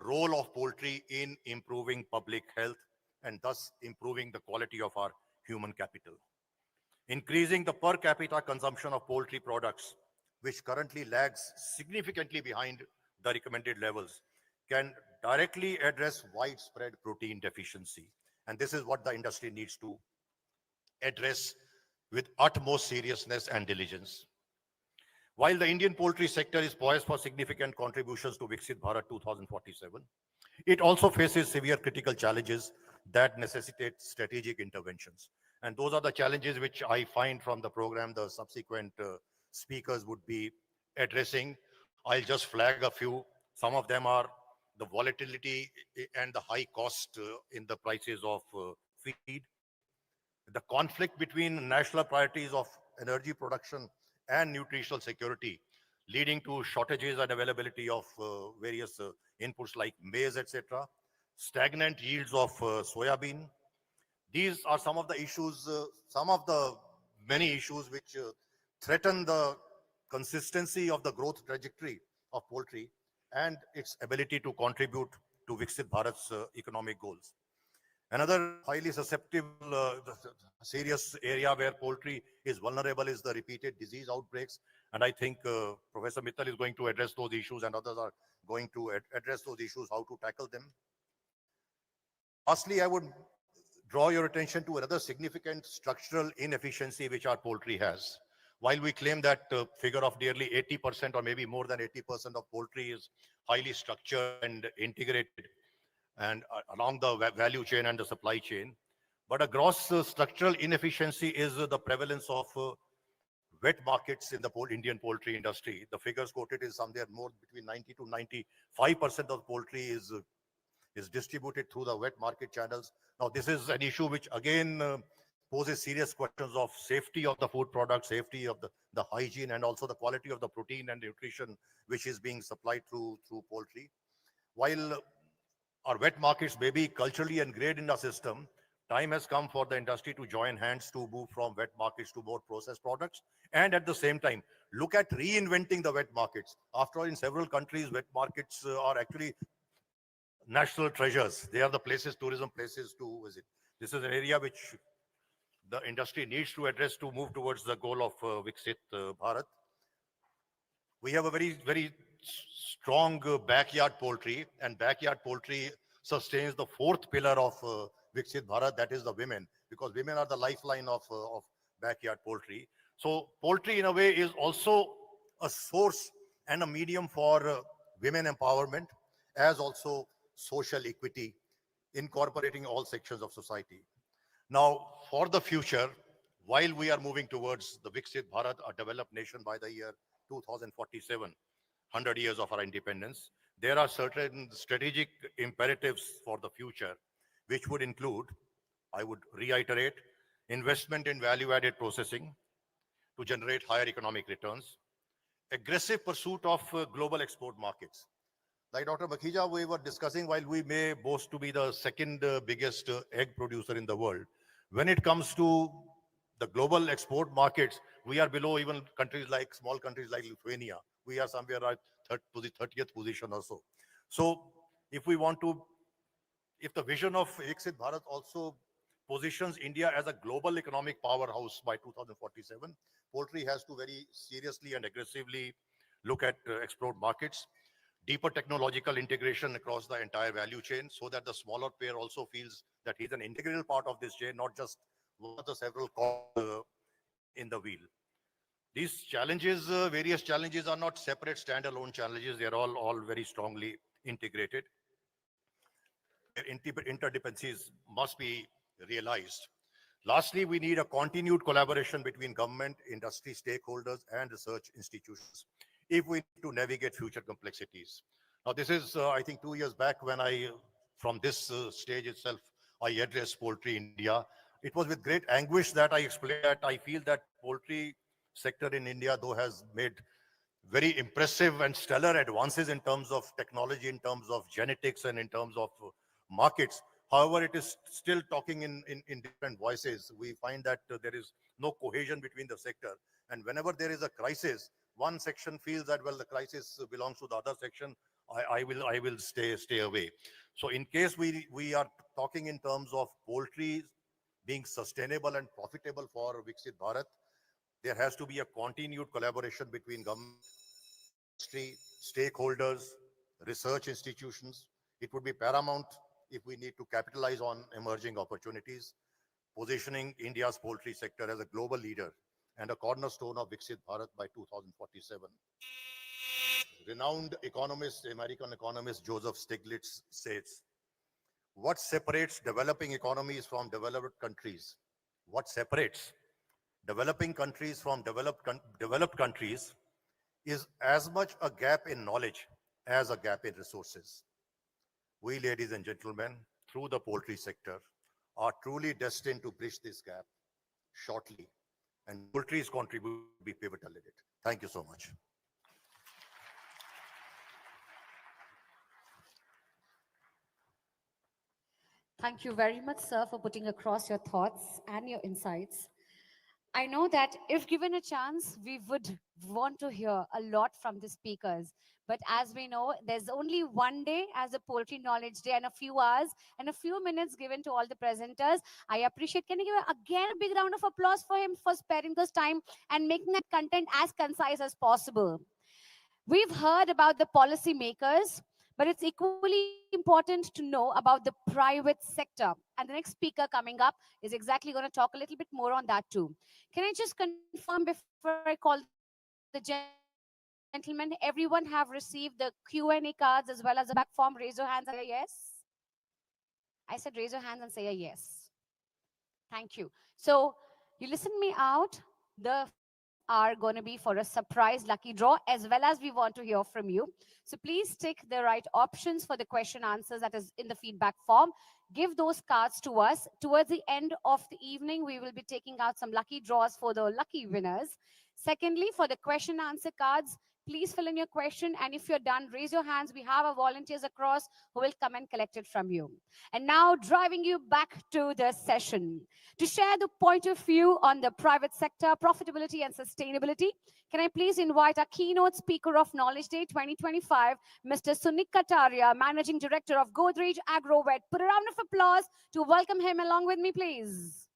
role of poultry in improving public health and thus improving the quality of our human capital. Increasing the per capita consumption of poultry products, which currently lags significantly behind the recommended levels, can directly address widespread protein deficiency. And this is what the industry needs to address with utmost seriousness and diligence. While the Indian poultry sector is poised for significant contributions to Viksit Bharat 2047, it also faces severe critical challenges that necessitate strategic interventions. And those are the challenges which I find from the program the subsequent speakers would be addressing. I'll just flag a few. Some of them are the volatility and the high cost in the prices of feed, the conflict between national priorities of energy production and nutritional security, leading to shortages and availability of various inputs like maize, etc., stagnant yields of soybean. These are some of the issues, some of the many issues which threaten the consistency of the growth trajectory of poultry and its ability to contribute to Viksit Bharat's economic goals. Another highly susceptible, serious area where poultry is vulnerable is the repeated disease outbreaks. And I think Professor Mittal is going to address those issues and others are going to address those issues, how to tackle them. Lastly, I would draw your attention to another significant structural inefficiency which our poultry has. While we claim that figure of nearly 80% or maybe more than 80% of poultry is highly structured and integrated and along the value chain and the supply chain, but a gross structural inefficiency is the prevalence of wet markets in the Indian poultry industry. The figures quoted is somewhere more between 90 to 95% of poultry is distributed through the wet market channels. Now, this is an issue which again poses serious questions of safety of the food product, safety of the hygiene, and also the quality of the protein and nutrition which is being supplied through poultry. While our wet markets may be culturally ingrained in our system, time has come for the industry to join hands to move from wet markets to more processed products. And at the same time, look at reinventing the wet markets. After all, in several countries, wet markets are actually national treasures. They are the places, tourism places to visit. This is an area which the industry needs to address to move towards the goal of Viksit Bharat. We have a very strong backyard poultry, and backyard poultry sustains the fourth pillar of Viksit Bharat, that is the women, because women are the lifeline of backyard poultry. So poultry in a way is also a source and a medium for women empowerment, as also social equity, incorporating all sections of society. Now, for the future, while we are moving towards the Viksit Bharat, a developed nation by the year 2047, 100 years of our independence, there are certain strategic imperatives for the future, which would include, I would reiterate, investment in value-added processing to generate higher economic returns, aggressive pursuit of global export markets. Like Dr. Makhija, we were discussing, while we may boast to be the second biggest egg producer in the world, when it comes to the global export markets, we are below even small countries like Lithuania. We are somewhere to the 30th position or so. So if the vision of Viksit Bharat also positions India as a global economic powerhouse by 2047, poultry has to very seriously and aggressively look at export markets, deeper technological integration across the entire value chain so that the smaller player also feels that he's an integral part of this chain, not just one of the several cogs in the wheel. These challenges, various challenges are not separate standalone challenges. They are all very strongly integrated. Their interdependencies must be realized. Lastly, we need a continued collaboration between government, industry stakeholders, and research institutions if we need to navigate future complexities. Now, this is, I think, 2 years back when from this stage itself, I addressed Poultry India. It was with great anguish that I explained that I feel that poultry sector in India, though, has made very impressive and stellar advances in terms of technology, in terms of genetics, and in terms of markets. However, it is still talking in different voices. We find that there is no cohesion between the sector. And whenever there is a crisis, one section feels that, well, the crisis belongs to the other section. I will stay away. So in case we are talking in terms of poultry being sustainable and profitable for Viksit Bharat, there has to be a continued collaboration between government, industry, stakeholders, research institutions. It would be paramount if we need to capitalize on emerging opportunities, positioning India's poultry sector as a global leader and a cornerstone of Viksit Bharat by 2047. Renowned economist, American economist Joseph Stiglitz says, what separates developing economies from developed countries? What separates developing countries from developed countries is as much a gap in knowledge as a gap in resources. We, ladies and gentlemen, through the poultry sector, are truly destined to bridge this gap shortly, and poultry's contribution will be pivotal in it. Thank you so much. Thank you very much, sir, for putting across your thoughts and your insights. I know that if given a chance, we would want to hear a lot from the speakers. But as we know, there's only one day as a Poultry Knowledge Day and a few hours and a few minutes given to all the presenters. I appreciate. Can you give again a big round of applause for him for sparing this time and making that content as concise as possible? We've heard about the policy makers, but it's equally important to know about the private sector. And the next speaker coming up is exactly going to talk a little bit more on that too. Can I just confirm before I call the gentlemen, everyone have received the Q&A cards as well as the feedback form? Raise your hands and say a yes. I said raise your hands and say a yes. Thank you. So you listen me out. The are going to be for a surprise lucky draw as well as we want to hear from you. So please tick the right options for the question answers that is in the feedback form. Give those cards to us. Towards the end of the evening, we will be taking out some lucky draws for the lucky winners. Secondly, for the question answer cards, please fill in your question. And if you're done, raise your hands. We have our volunteers across who will come and collect it from you. And now driving you back to the session. To share the point of view on the private sector, profitability and sustainability, can I please invite our keynote speaker of Knowledge Day 2025, Mr. Sunik Kataria, Managing Director of Godrej Agrovet. Put a round of applause to welcome him along with me, please.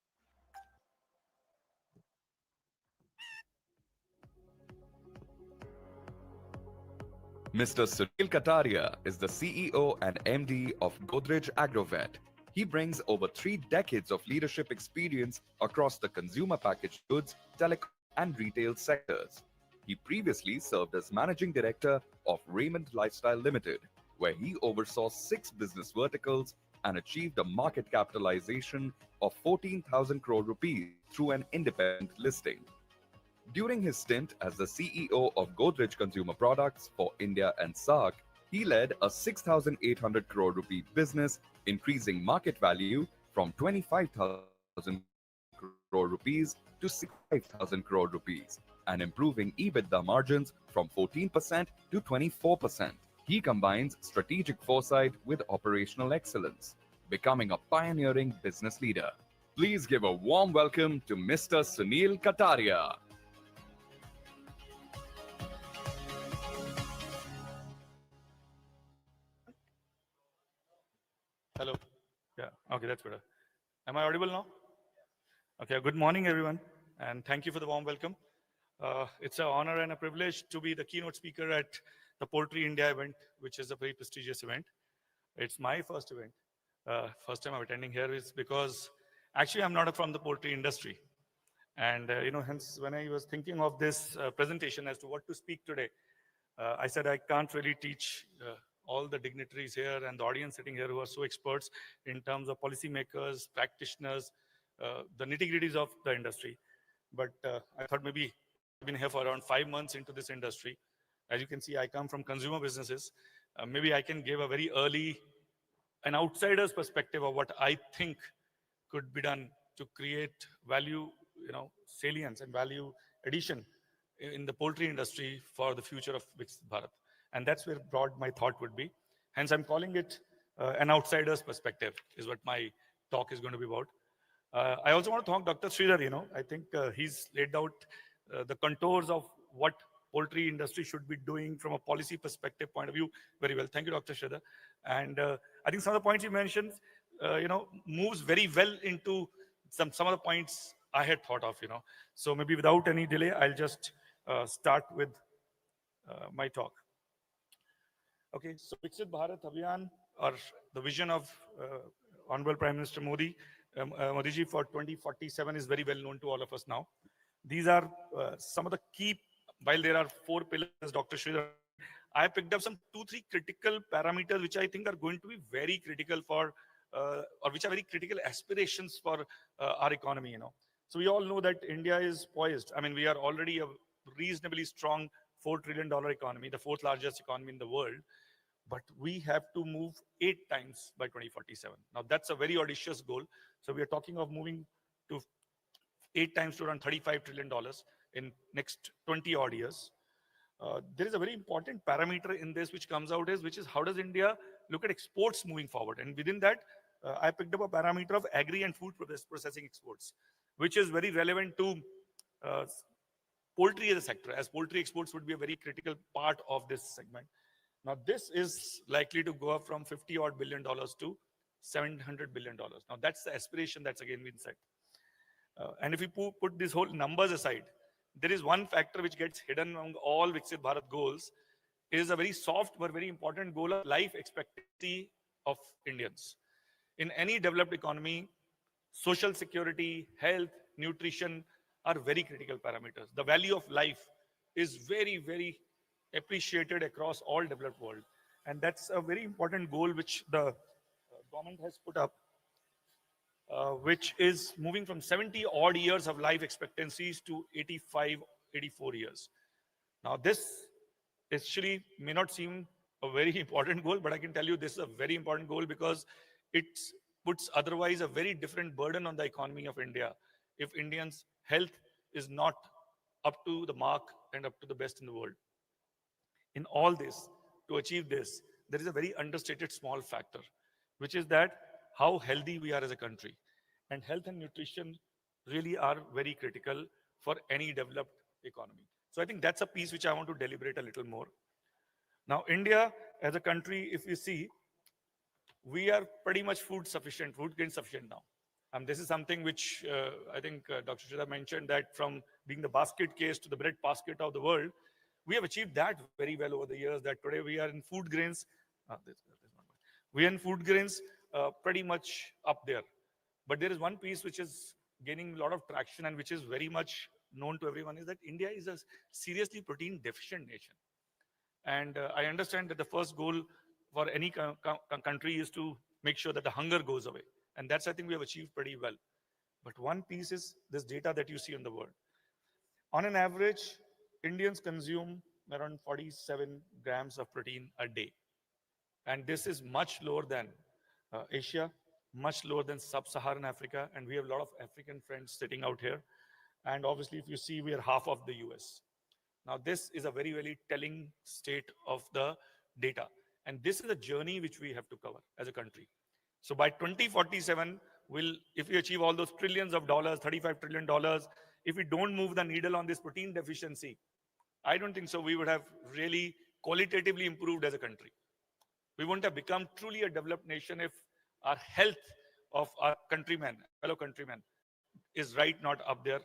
Mr. Sunil Kataria is the CEO and MD of Godrej Agrovet. He brings over 3 decades of leadership experience across the consumer packaged goods, telecom, and retail sectors. He previously served as Managing Director of Raymond Lifestyle Limited, where he oversaw 6 business verticals and achieved a market capitalization of 14,000 crore rupees through an independent listing. During his stint as the CEO of Godrej Consumer Products for India and SAARC, he led a 6,800 crore rupee business, increasing market value from 25,000 crore rupees to 65,000 crore rupees and improving EBITDA margins from 14% to 24%. He combines strategic foresight with operational excellence, becoming a pioneering business leader. Please give a warm welcome to Mr. Sunil Kataria. Hello. Yeah. Okay, that's better. Am I audible now? Okay. Good morning, everyone, and thank you for the warm welcome. It's an honor and a privilege to be the keynote speaker at the Poultry India event, which is a very prestigious event. It's my first event. First time I'm attending here is because actually I'm not from the poultry industry. And, hence when I was thinking of this presentation as to what to speak today, I said I can't really teach all the dignitaries here and the audience sitting here who are so experts in terms of policymakers, practitioners, the nitty-gritties of the industry. But I thought maybe I've been here for around 5 months into this industry. As you can see, I come from consumer businesses. Maybe I can give a very early, an outsider's perspective of what I think could be done to create value, salience and value addition in the poultry industry for the future of Viksit Bharat. And that's where broad my thought would be. Hence, I'm calling it an outsider's perspective is what my talk is going to be about. I also want to thank Dr. Sridhar. I think he's laid out the contours of what poultry industry should be doing from a policy perspective point of view very well. Thank you, Dr. Sridhar. And I think some of the points you mentioned, moves very well into some of the points I had thought of. So maybe without any delay, I'll just start with my talk. Okay, so Viksit Bharat Abhiyan, or the vision of Honorable Prime Minister Modi, Modi ji for 2047 is very well known to all of us now. These are some of the key, while there are 4 pillars, Dr. Sridhar, I picked up some 2-3 critical parameters which I think are going to be very critical for, or which are very critical aspirations for our economy. So we all know that India is poised. I mean, we are already a reasonably strong $4 trillion economy, the 4th largest economy in the world. But we have to move 8 times by 2047. Now, that's a very audacious goal. So we are talking of moving to 8 times to around $35 trillion in next 20 odd years. There is a very important parameter in this which comes out which is how does India look at exports moving forward? And within that, I picked up a parameter of agri and food processing exports, which is very relevant to poultry as a sector, as poultry exports would be a very critical part of this segment. Now, this is likely to go up from $50 odd billion to $700 billion. Now, that's the aspiration that's again been set. And if we put these whole numbers aside, there is one factor which gets hidden among all Viksit Bharat goals, is a very soft but very important goal of life expectancy of Indians. In any developed economy, social security, health, nutrition are very critical parameters. The value of life is very, very appreciated across all developed world. And that's a very important goal which the government has put up, which is moving from 70 odd years of life expectancies to 85, 84 years. Now, this actually may not seem a very important goal, but I can tell you this is a very important goal because it puts otherwise a very different burden on the economy of India if Indians' health is not up to the mark and up to the best in the world. In all this, to achieve this, there is a very understated small factor, which is that how healthy we are as a country. And health and nutrition really are very critical for any developed economy. So I think that's a piece which I want to deliberate a little more. Now, India as a country, if you see, we are pretty much food grain sufficient now. And this is something which I think Dr. Sridhar mentioned, that from being the basket case to the bread basket of the world, we have achieved that very well over the years, that today we are in food grains. We are in food grains pretty much up there. But there is one piece which is gaining a lot of traction and which is very much known to everyone, is that India is a seriously protein deficient nation. And I understand that the first goal for any country is to make sure that the hunger goes away. And that's, I think, we have achieved pretty well. But one piece is this data that you see in the world. On an average, Indians consume around 47 grams of protein a day. And this is much lower than Asia, much lower than sub-Saharan Africa. And we have a lot of African friends sitting out here. And obviously, if you see, we are half of the US. Now, this is a very, very telling state of the data. And this is a journey which we have to cover as a country. So by 2047, if we achieve all those trillions of dollars, $35 trillion, if we don't move the needle on this protein deficiency, I don't think so we would have really qualitatively improved as a country. We wouldn't have become truly a developed nation if our health of our countrymen, fellow countrymen, is not up there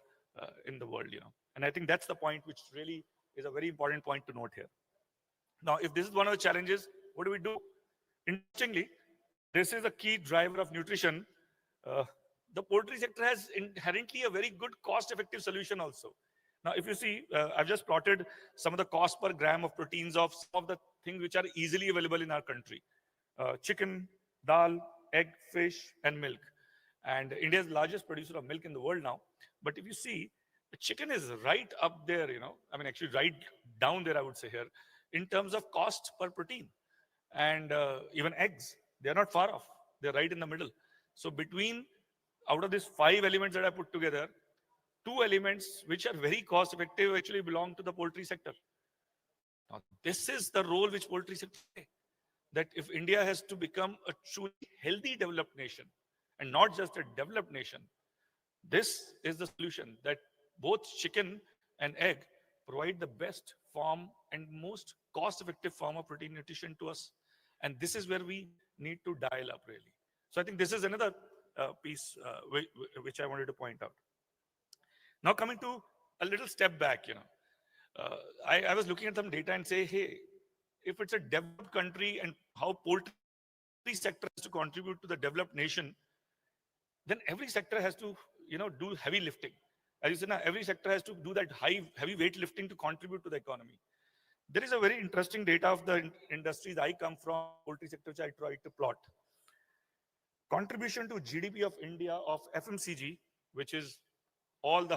in the world, And I think that's the point which really is a very important point to note here. Now, if this is one of the challenges, what do? Interestingly, this is a key driver of nutrition. the poultry sector has inherently a very good cost-effective solution also. Now, if you see, I've just plotted some of the cost per gram of proteins of some of the things which are easily available in our country. Chicken, dal, egg, fish, and milk. And India is the largest producer of milk in the world now. But if you see, the chicken is right up there, I mean, actually right down there, I would say here, in terms of cost per protein. And even eggs, they're not far off. They're right in the middle. So out of these 5 elements that I put together, 2 elements which are very cost effective actually belong to the poultry sector. Now, this is the role which poultry sector plays. That if India has to become a truly healthy developed nation, and not just a developed nation, this is the solution, that both chicken and egg provide the best form and most cost-effective form of protein nutrition to us. And this is where we need to dial up, really. So I think this is another piece which I wanted to point out. Now coming to a little step back, I was looking at some data and say, hey, if it's a developed country and how poultry sector has to contribute to the developed nation, then every sector has to, do heavy lifting. As you said, now every sector has to do that heavy weight lifting to contribute to the economy. There is a very interesting data of the industries I come from, poultry sector, which I tried to plot. Contribution to GDP of India of FMCG, which is all the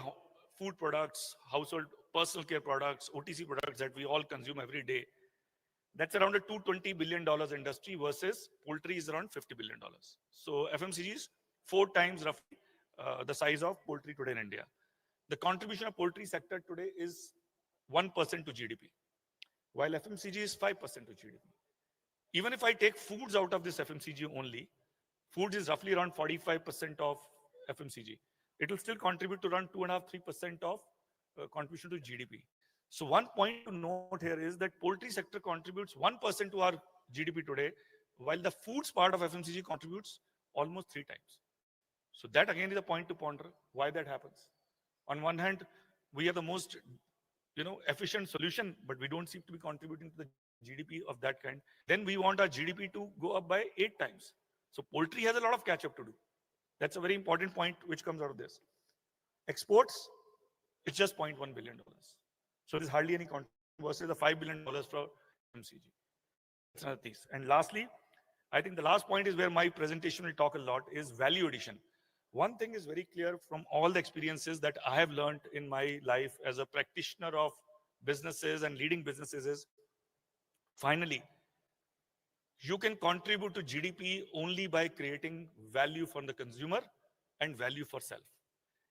food products, household personal care products, OTC products that we all consume every day. That's around a $220 billion industry versus poultry is around $50 billion. So FMCG is 4 times roughly the size of poultry today in India. The contribution of poultry sector today is 1% to GDP, while FMCG is 5% to GDP. Even if I take foods out of this FMCG only, foods is roughly around 45% of FMCG. It will still contribute to around 2.5–3% of contribution to GDP. So one point to note here is that poultry sector contributes 1% to our GDP today, while the foods part of FMCG contributes almost 3 times. So that again is a point to ponder why that happens. On one hand, we have the most efficient solution, but we don't seem to be contributing to the GDP of that kind. Then we want our GDP to go up by 8 times. So poultry has a lot of catch up to do. That's a very important point which comes out of this. Exports, it's just $0.1 billion. So there's hardly any contribution versus the $5 billion for FMCG. That's another piece. And lastly, I think the last point is where my presentation will talk a lot is value addition. One thing is very clear from all the experiences that I have learned in my life as a practitioner of businesses and leading businesses is, finally, you can contribute to GDP only by creating value for the consumer and value for self.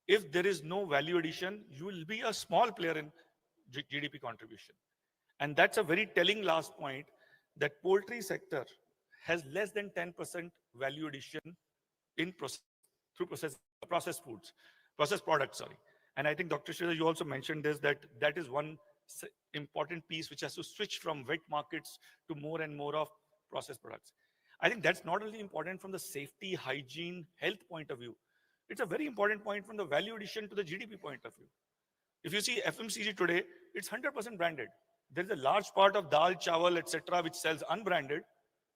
If there is no value addition, you will be a small player in GDP contribution. And that's a very telling last point, that poultry sector has less than 10% value addition in processed products, sorry. And I think Dr. Sridhar, you also mentioned this, that is one important piece which has to switch from wet markets to more and more of processed products. I think that's not only important from the safety, hygiene, health point of view. It's a very important point from the value addition to the GDP point of view. If you see FMCG today, it's 100% branded. There's a large part of dal, chawal, etc., which sells unbranded,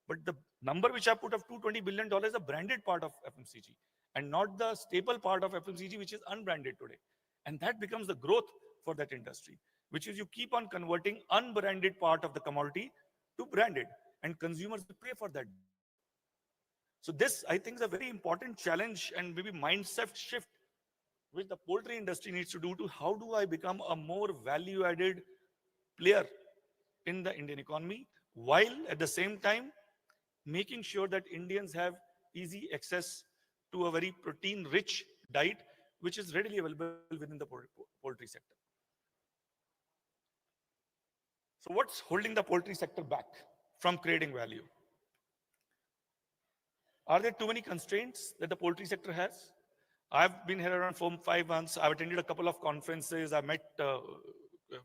but the number which I put of $220 billion is a branded part of FMCG and not the staple part of FMCG, which is unbranded today. And that becomes the growth for that industry, which is you keep on converting unbranded part of the commodity to branded, and consumers will pay for that. So this, I think, is a very important challenge and maybe mindset shift which the poultry industry needs to do to how do I become a more value-added player in the Indian economy, while at the same time making sure that Indians have easy access to a very protein-rich diet, which is readily available within the poultry sector. So what's holding the poultry sector back from creating value? Are there too many constraints that the poultry sector has? I've been here around 4–5 months. I've attended a couple of conferences. I've met a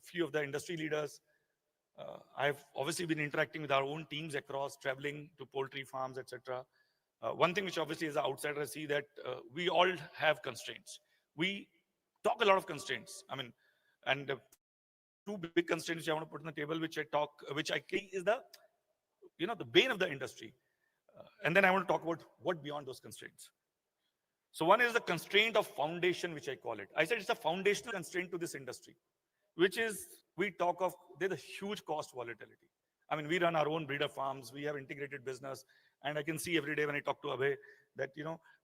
few of the industry leaders. I've obviously been interacting with our own teams across, traveling to poultry farms, etc. One thing which obviously as an outsider I see that we all have constraints. We talk a lot of constraints. I mean, and 2 big constraints which I want to put on the table, which I think is the, the bane of the industry. And then I want to talk about what beyond those constraints. So one is the constraint of foundation, which I call it. I said it's a foundational constraint to this industry, which is we talk of there's a huge cost volatility. I mean, we run our own breeder farms, we have integrated business, and I can see every day when I talk to Abhay that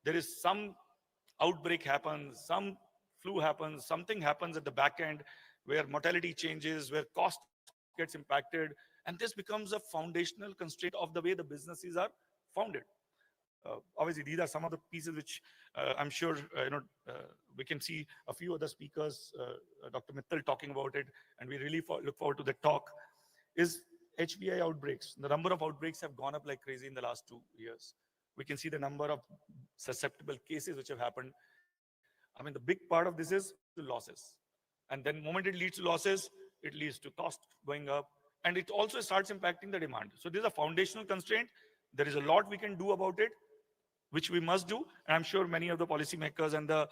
there is some outbreak happens, some flu happens, something happens at the back end where mortality changes, where cost gets impacted, and this becomes a foundational constraint of the way the businesses are founded. Obviously, these are some of the pieces which I'm sure we can see a few other speakers, Dr. Mittal talking about it, and we really look forward to the talk. Is HBI outbreaks. The number of outbreaks have gone up like crazy in the last 2 years. We can see the number of susceptible cases which have happened. I mean, the big part of this is losses. And then the moment it leads to losses, it leads to cost going up. And it also starts impacting the demand. So this is a foundational constraint. There is a lot we can do about it, which we must do. And I'm sure many of the policymakers and the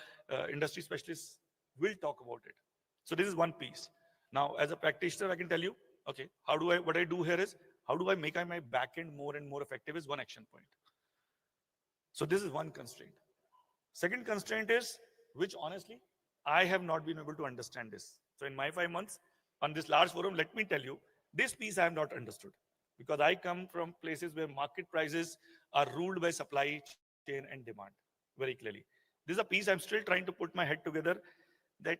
industry specialists will talk about it. So this is one piece. Now, as a practitioner, I can tell you, okay, what I do here is, how do I make my back end more and more effective is one action point. So this is one constraint. Second constraint is, which honestly, I have not been able to understand this. So in my 5 months on this large forum, let me tell you, this piece I have not understood, because I come from places where market prices are ruled by supply chain and demand very clearly. This is a piece I'm still trying to put my head together, that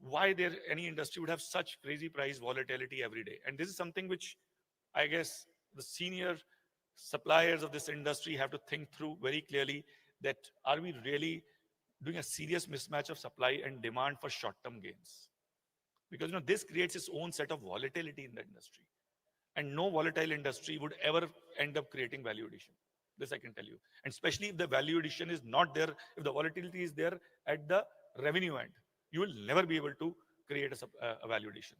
why any industry would have such crazy price volatility every day. And this is something which I guess the senior suppliers of this industry have to think through very clearly, that are we really doing a serious mismatch of supply and demand for short-term gains? Because this creates its own set of volatility in the industry. And no volatile industry would ever end up creating value addition. This I can tell you. And especially if the value addition is not there, if the volatility is there at the revenue end, you will never be able to create a value addition.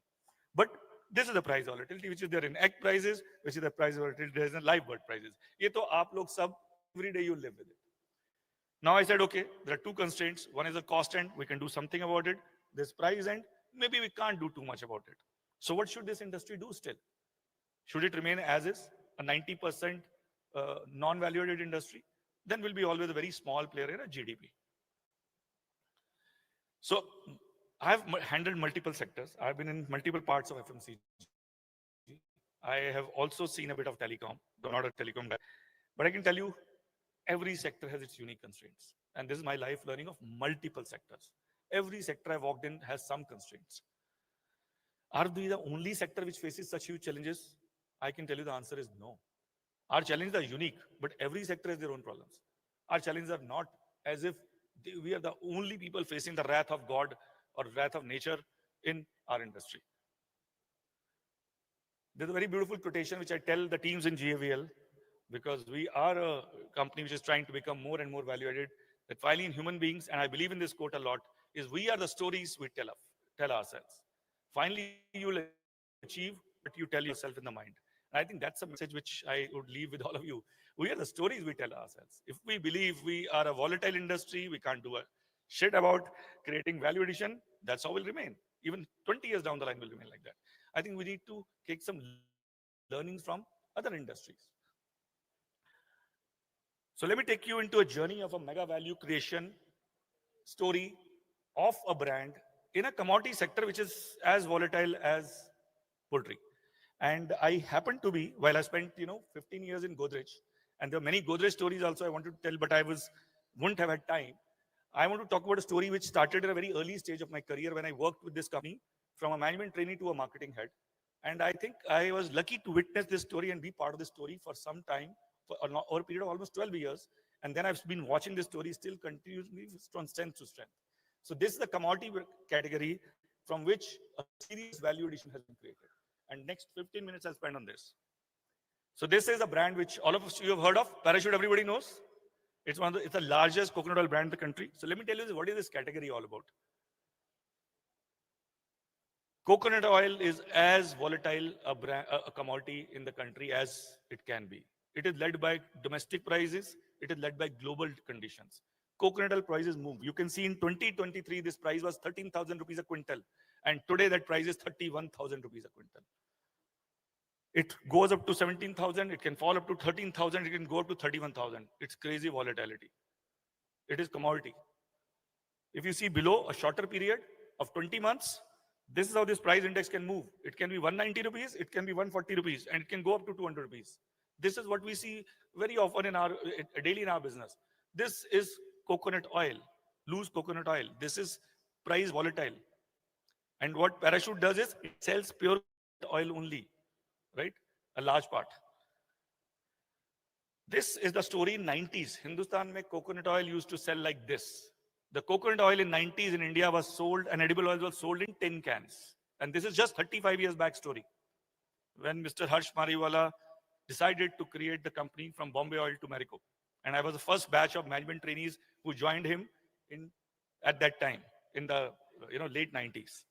But this is the price volatility, which is there in egg prices, which is the price volatility there is in live bird prices. Ye to aap log sab, every day you live with it. Now I said, okay, there are two constraints. One is the cost end, we can do something about it. This price end, maybe we can't do too much about it. So what should this industry do still? Should it remain as is, a 90% non-value-added industry? Then we'll be always a very small player in a GDP. So I've handled multiple sectors. I've been in multiple parts of FMCG. I have also seen a bit of telecom, though not a telecom guy. But I can tell you, every sector has its unique constraints. And this is my life learning of multiple sectors. Every sector I've walked in has some constraints. Are we the only sector which faces such huge challenges? I can tell you the answer is no. Our challenges are unique, but every sector has their own problems. Our challenges are not as if we are the only people facing the wrath of God or wrath of nature in our industry. There's a very beautiful quotation which I tell the teams in GAVL, because we are a company which is trying to become more and more value-added, that finally in human beings, and I believe in this quote a lot, is we are the stories we tell ourselves. Finally, you will achieve what you tell yourself in the mind. And I think that's a message which I would leave with all of you. We are the stories we tell ourselves. If we believe we are a volatile industry, we can't do a shit about creating value addition, that's how we'll remain. Even 20 years down the line, we'll remain like that. I think we need to take some learnings from other industries. So let me take you into a journey of a mega value creation story of a brand in a commodity sector which is as volatile as poultry. And I happened to be, while I spent 15 years in Godrej, and there are many Godrej stories also I wanted to tell, but I wouldn't have had time. I want to talk about a story which started at a very early stage of my career when I worked with this company, from a management trainee to a marketing head. And I think I was lucky to witness this story and be part of this story for some time, for over a period of almost 12 years. And then I've been watching this story still continuously from strength to strength. So this is the commodity category from which a serious value addition has been created. And next 15 minutes I'll spend on this. So this is a brand which all of you have heard of. Parachute, everybody knows. It's the largest coconut oil brand in the country. So let me tell you what is this category all about. Coconut oil is as volatile a commodity in the country as it can be. It is led by domestic prices. It is led by global conditions. Coconut oil prices move. You can see in 2023, this price was 13,000 rupees a quintal. And today that price is 31,000 rupees a quintal. It goes up to 17,000. It can fall up to 13,000. It can go up to 31,000. It's crazy volatility. It is commodity. If you see below a shorter period of 20 months, this is how this price index can move. It can be 190 rupees, it can be 140 rupees, and it can go up to 200 rupees. This is what we see very often in our daily in our business. This is coconut oil, loose coconut oil. This is price volatile. And what Parachute does is it sells pure oil only, right? A large part. This is the story in 90s. Hindustan mein coconut oil used to sell like this. The coconut oil in 90s in India was sold, and edible oil was sold in tin cans. And this is just 35 years back story. When Mr. Harsh Mariwala decided to create the company from Bombay Oil to Marico. And I was the first batch of management trainees who joined him at that time in the late 90s.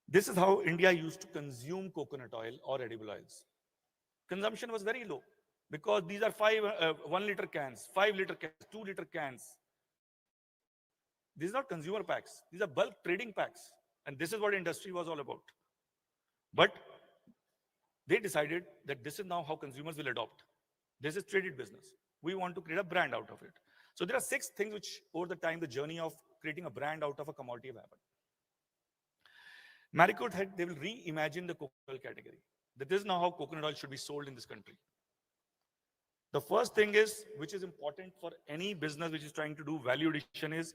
This is how India used to consume coconut oil or edible oils. Consumption was very low because these are 1 liter cans, 5 liter cans, 2 liter cans. These are not consumer packs. These are bulk trading packs. And this is what industry was all about. But they decided that this is now how consumers will adopt. This is traded business. We want to create a brand out of it. So there are 6 things which over the time, the journey of creating a brand out of a commodity have happened. Marico said they will reimagine the coconut oil category. That this is now how coconut oil should be sold in this country. The first thing is, which is important for any business which is trying to do value addition, is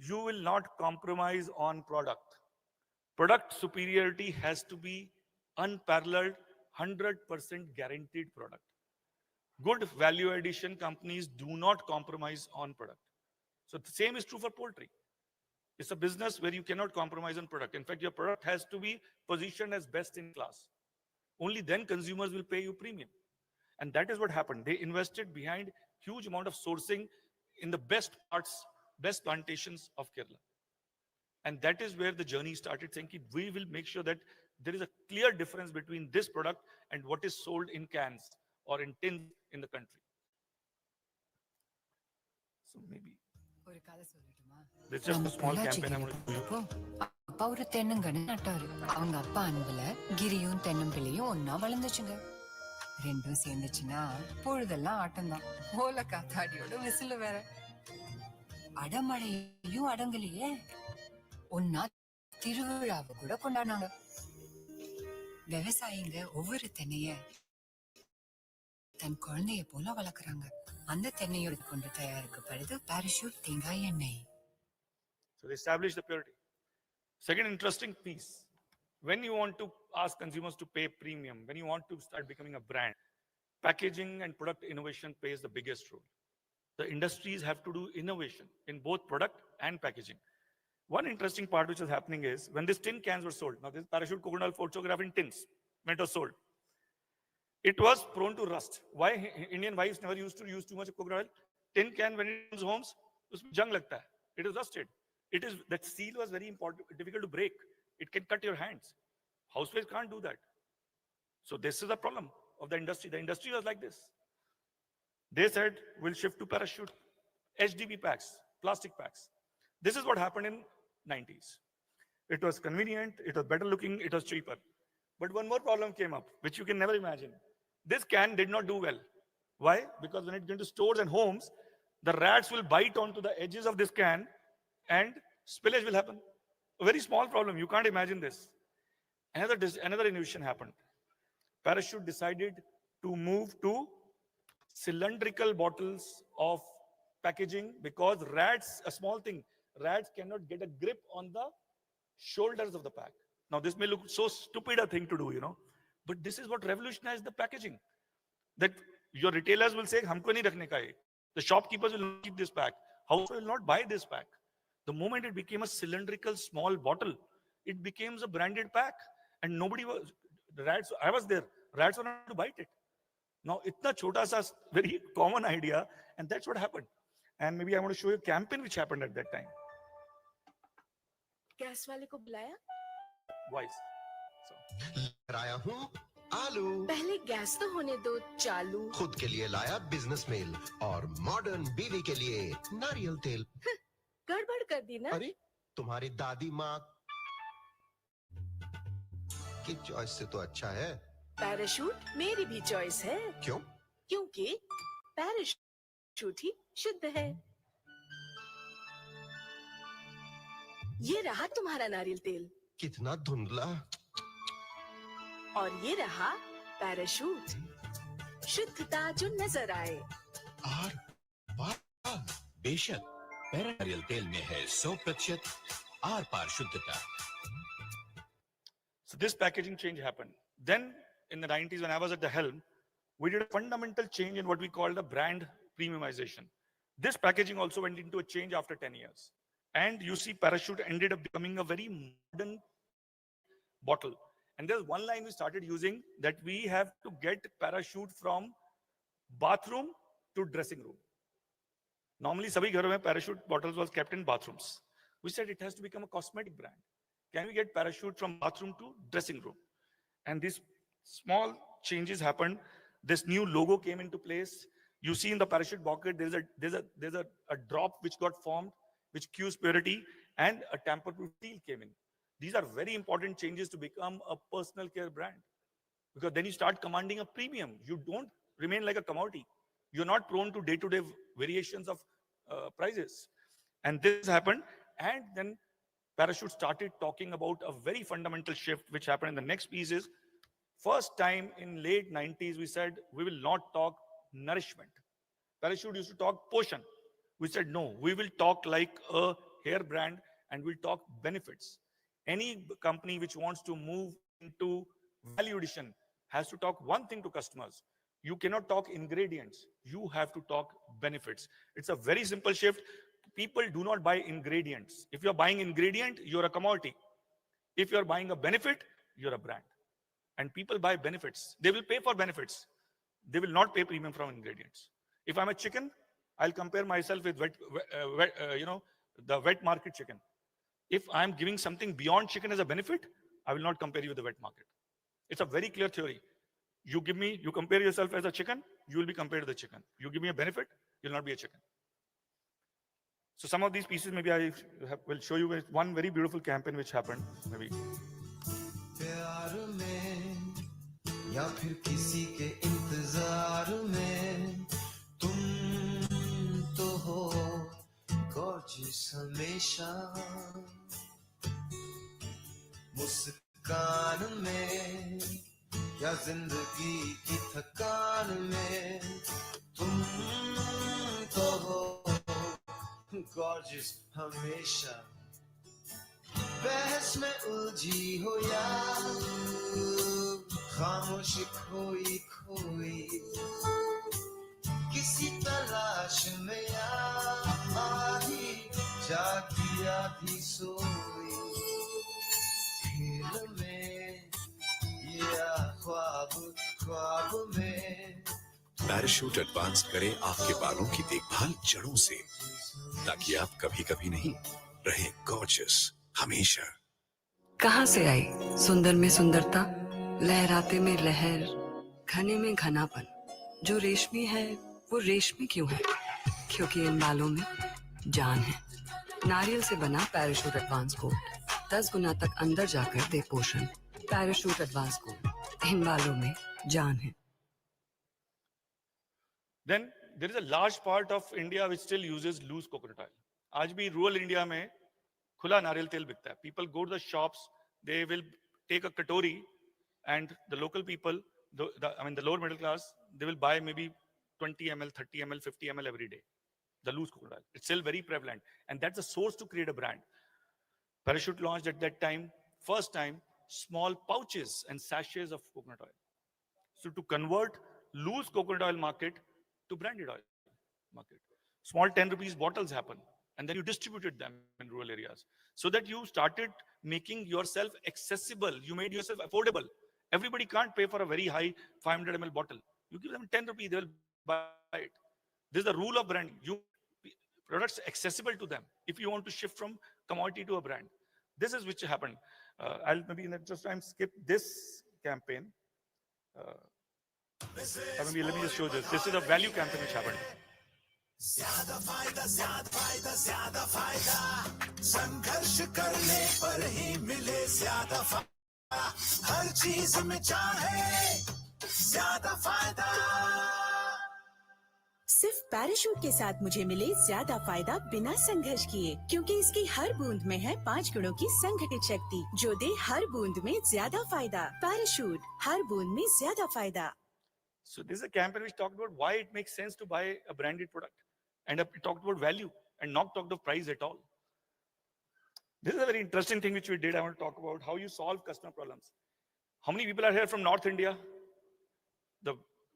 you will not compromise on product. Product superiority has to be unparalleled, 100% guaranteed product. Good value addition companies do not compromise on product. So the same is true for poultry. It's a business where you cannot compromise on product. In fact, your product has to be positioned as best in class. Only then consumers will pay you premium. And that is what happened. They invested behind huge amount of sourcing in the best parts, best plantations of Kerala. And that is where the journey started, saying we will make sure that there is a clear difference between this product and what is sold in cans or in tins in the country. So maybe this is just a small campaign I'm going to do. அப்பா ஒரு தென்னங்கன்னு நட்டாரு. அவங்க அப்பா அன்புல கிரியும் தென்னம்பிள்ளையும் ஒன்னா வளர்ந்துச்சுங்க. ரெண்டும் சேர்ந்துச்சுன்னா பொழுதெல்லாம் ஆட்டம்தான். ஓல காத்தாடியோட விசில வேற. அடமழையும் அடங்கலையே. ஒன்னா திருவிழாவை கூட கொண்டாடினாங்க. விவசாயிங்க ஒவ்வொரு தென்னைய தன் குழந்தைய போல வளர்க்குறாங்க. அந்த தென்னையோட கொண்டு தயாரிக்கப்படுது பாராசூட் தேங்காய் எண்ணெய். So they established the purity. Second interesting piece, when you want to ask consumers to pay premium, when you want to start becoming a brand, packaging and product innovation plays the biggest role. The industries have to do innovation in both product and packaging. One interesting part which is happening is when these tin cans were sold, now this Parachute coconut oil photograph in tins, when it was sold, it was prone to rust. Why Indian wives never used to use too much coconut oil? Tin can, when it comes homes, usme jung lagta hai. It is rusted. It is, that seal was very important, difficult to break. It can cut your hands. Housewives can't do that. So this is the problem of the industry. The industry was like this. They said, we'll shift to Parachute, HDB packs, plastic packs. This is what happened in 90s. It was convenient, it was better looking, it was cheaper. But one more problem came up, which you can never imagine. This can did not do well. Why? Because when it gets into stores and homes, the rats will bite onto the edges of this can and spillage will happen. A very small problem. You can't imagine this. Another innovation happened. Parachute decided to move to cylindrical bottles of packaging because rats, a small thing, rats cannot get a grip on the shoulders of the pack. Now, this may look so stupid a thing to do, but this is what revolutionized the packaging. That your retailers will say, "Humko nahi rakhne ka hai." The shopkeepers will not keep this pack. Household will not buy this pack. The moment it became a cylindrical small bottle, it became a branded pack. And nobody was, the rats, I was there, rats were not to bite it. Now, itna chota sa, very common idea, and that's what happened. And maybe I want to show you a campaign which happened at that time. Gas वाले को बुलाया? Voice. लाया हूँ आलू। पहले gas तो होने दो चालू। खुद के लिए लाया बिजनेस मेल और मॉडर्न बीवी के लिए नारियल तेल। गड़बड़ कर दी ना? अरे तुम्हारी दादी माँ की चॉइस से तो अच्छा है। पैराशूट मेरी भी चॉइस है। क्यों? क्योंकि पैराशूट झूठी शुद्ध है। ये रहा तुम्हारा नारियल तेल कितना धुंधला। और ये रहा पैराशूट, शुद्धता जो नजर आए। और वाह, बेशक नारियल तेल में है 100% आर पार शुद्धता। So this packaging change happened. Then in the 90s, when I was at the helm, we did a fundamental change in what we called a brand premiumization. This packaging also went into a change after 10 years. And you see Parachute ended up becoming a very modern bottle. And there's one line we started using, that we have to get Parachute from bathroom to dressing room. Normally, sabhi gharon mein Parachute bottles was kept in bathrooms. We said it has to become a cosmetic brand. Can we get Parachute from bathroom to dressing room? And these small changes happened. This new logo came into place. You see in the Parachute bucket, there's a drop which got formed, which cues purity, and a tamper-proof seal came in. These are very important changes to become a personal care brand, because then you start commanding a premium. You don't remain like a commodity. You're not prone to day-to-day variations of prices. And this happened. And then Parachute started talking about a very fundamental shift, which happened in the next piece is, first time in late 90s, we said, we will not talk nourishment. Parachute used to talk portion. We said, no, we will talk like a hair brand and we'll talk benefits. Any company which wants to move into value addition has to talk one thing to customers. You cannot talk ingredients. You have to talk benefits. It's a very simple shift. People do not buy ingredients. If you're buying ingredient, you're a commodity. If you're buying a benefit, you're a brand. And people buy benefits. They will pay for benefits. They will not pay premium from ingredients. If I'm a chicken, I'll compare myself with the wet market chicken. If I'm giving something beyond chicken as a benefit, I will not compare you with the wet market. It's a very clear theory. You compare yourself as a chicken, you will be compared to the chicken. You give me a benefit, you'll not be a chicken. So some of these pieces, maybe I will show you one very beautiful campaign which happened. Maybe. प्यार में या फिर किसी के इंतजार में तुम तो हो gorgeous हमेशा मुस्कान में या जिंदगी की थकान में तुम तो हो gorgeous हमेशा बहस में उलझी हो या खामोश खोई खोई किसी तलाश में या आधी जागी आधी सोई खेल में या ख्वाब ख्वाब में पैराशूट एडवांस करे आपके बालों की देखभाल जड़ों से, ताकि आप कभी कभी नहीं रहे गॉर्जियस हमेशा। कहाँ से आई सुंदर में सुंदरता, लहराते में लहर, घने में घनापन। जो रेशमी है वो रेशमी क्यों है? क्योंकि इन बालों में जान है। नारियल से बना पैराशूट एडवांस गोल्ड 10 गुना तक अंदर जाकर दे पोषण। पैराशूट एडवांस गोल्ड, इन बालों में जान है। Then there is a large part of India which still uses loose coconut oil. आज भी rural India में खुला नारियल तेल बिकता है. People go to the shops, they will take a katori, and the local people, the lower middle class, they will buy maybe 20 ml, 30 ml, 50 ml every day. The loose coconut oil. It's still very prevalent. And that's a source to create a brand. Parachute launched at that time, first time, small pouches and sachets of coconut oil. So to convert loose coconut oil market to branded oil market. Small 10 rupees bottles happen. And then you distributed them in rural areas. So that you started making yourself accessible. You made yourself affordable. Everybody can't pay for a very high 500 ml bottle. You give them 10 rupees, they'll buy it. This is the rule of branding. You products accessible to them if you want to shift from commodity to a brand. This is which happened. I'll maybe in the just time skip this campaign. Maybe let me just show this. This is a value campaign which happened. ज़्यादा फायदा संघर्ष करने पर ही मिले ज़्यादा फायदा हर चीज में चाहे ज़्यादा फायदा सिर्फ पैराशूट के साथ मुझे मिले ज्यादा फायदा बिना संघर्ष किए, क्योंकि इसकी हर बूंद में है 5 गुणों की संगठित शक्ति जो दे हर बूंद में ज्यादा फायदा। पैराशूट, हर बूंद में ज्यादा फायदा। So this is a campaign which talked about why it makes sense to buy a branded product, and it talked about value and not talked of price at all. This is a very interesting thing which we did. I want to talk about how you solve customer problems. How many people are here from North India? The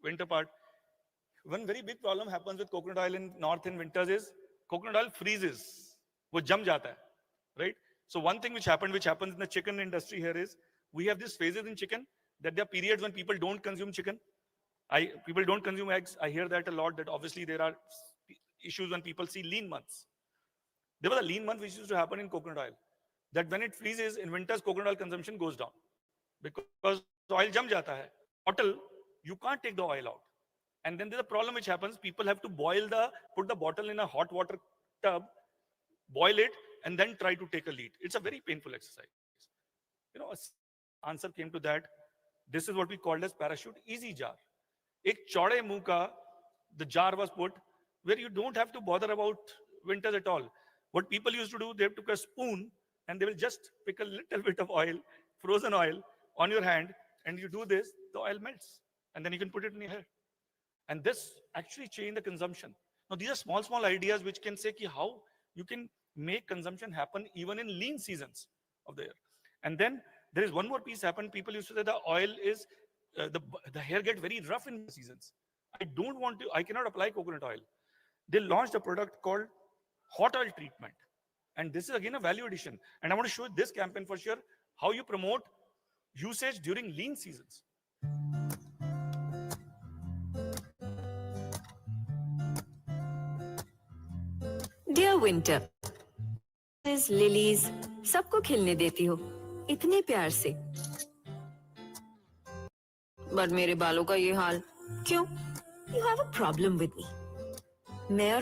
winter part. One very big problem happens with coconut oil in North in winters is coconut oil freezes. वो जम जाता है, right? So one thing which happens in the chicken industry here is we have these phases in chicken that there are periods when people don't consume chicken. People don't consume eggs. I hear that a lot, that obviously there are issues when people see lean months. There was a lean month which used to happen in coconut oil, that when it freezes in winters, coconut oil consumption goes down because the oil jam jata hai. Bottle, you can't take the oil out. And then there's a problem which happens. People have to put the bottle in a hot water tub, boil it, and then try to take a lead. It's a very painful exercise. You know, answer came to that. This is what we called as parachute easy jar. Ek chaude muh ka, the jar was put where you don't have to bother about winters at all. What people used to do, they took a spoon and they will just pick a little bit of oil, frozen oil, on your hand, and you do this, the oil melts, and then you can put it in your hair. And this actually changed the consumption. Now, these are small ideas which can say how you can make consumption happen even in lean seasons of the year. And then there is one more piece happened. People used to say the oil is, the hair get very rough in seasons. I cannot apply coconut oil. They launched a product called hot oil treatment. And this is again a value addition. And I want to show this campaign for sure, how you promote usage during lean seasons. Dear winter, lilies सबको खिलने देती हो इतने प्यार से, but मेरे बालों का ये हाल क्यों? You have a problem with me. मैं और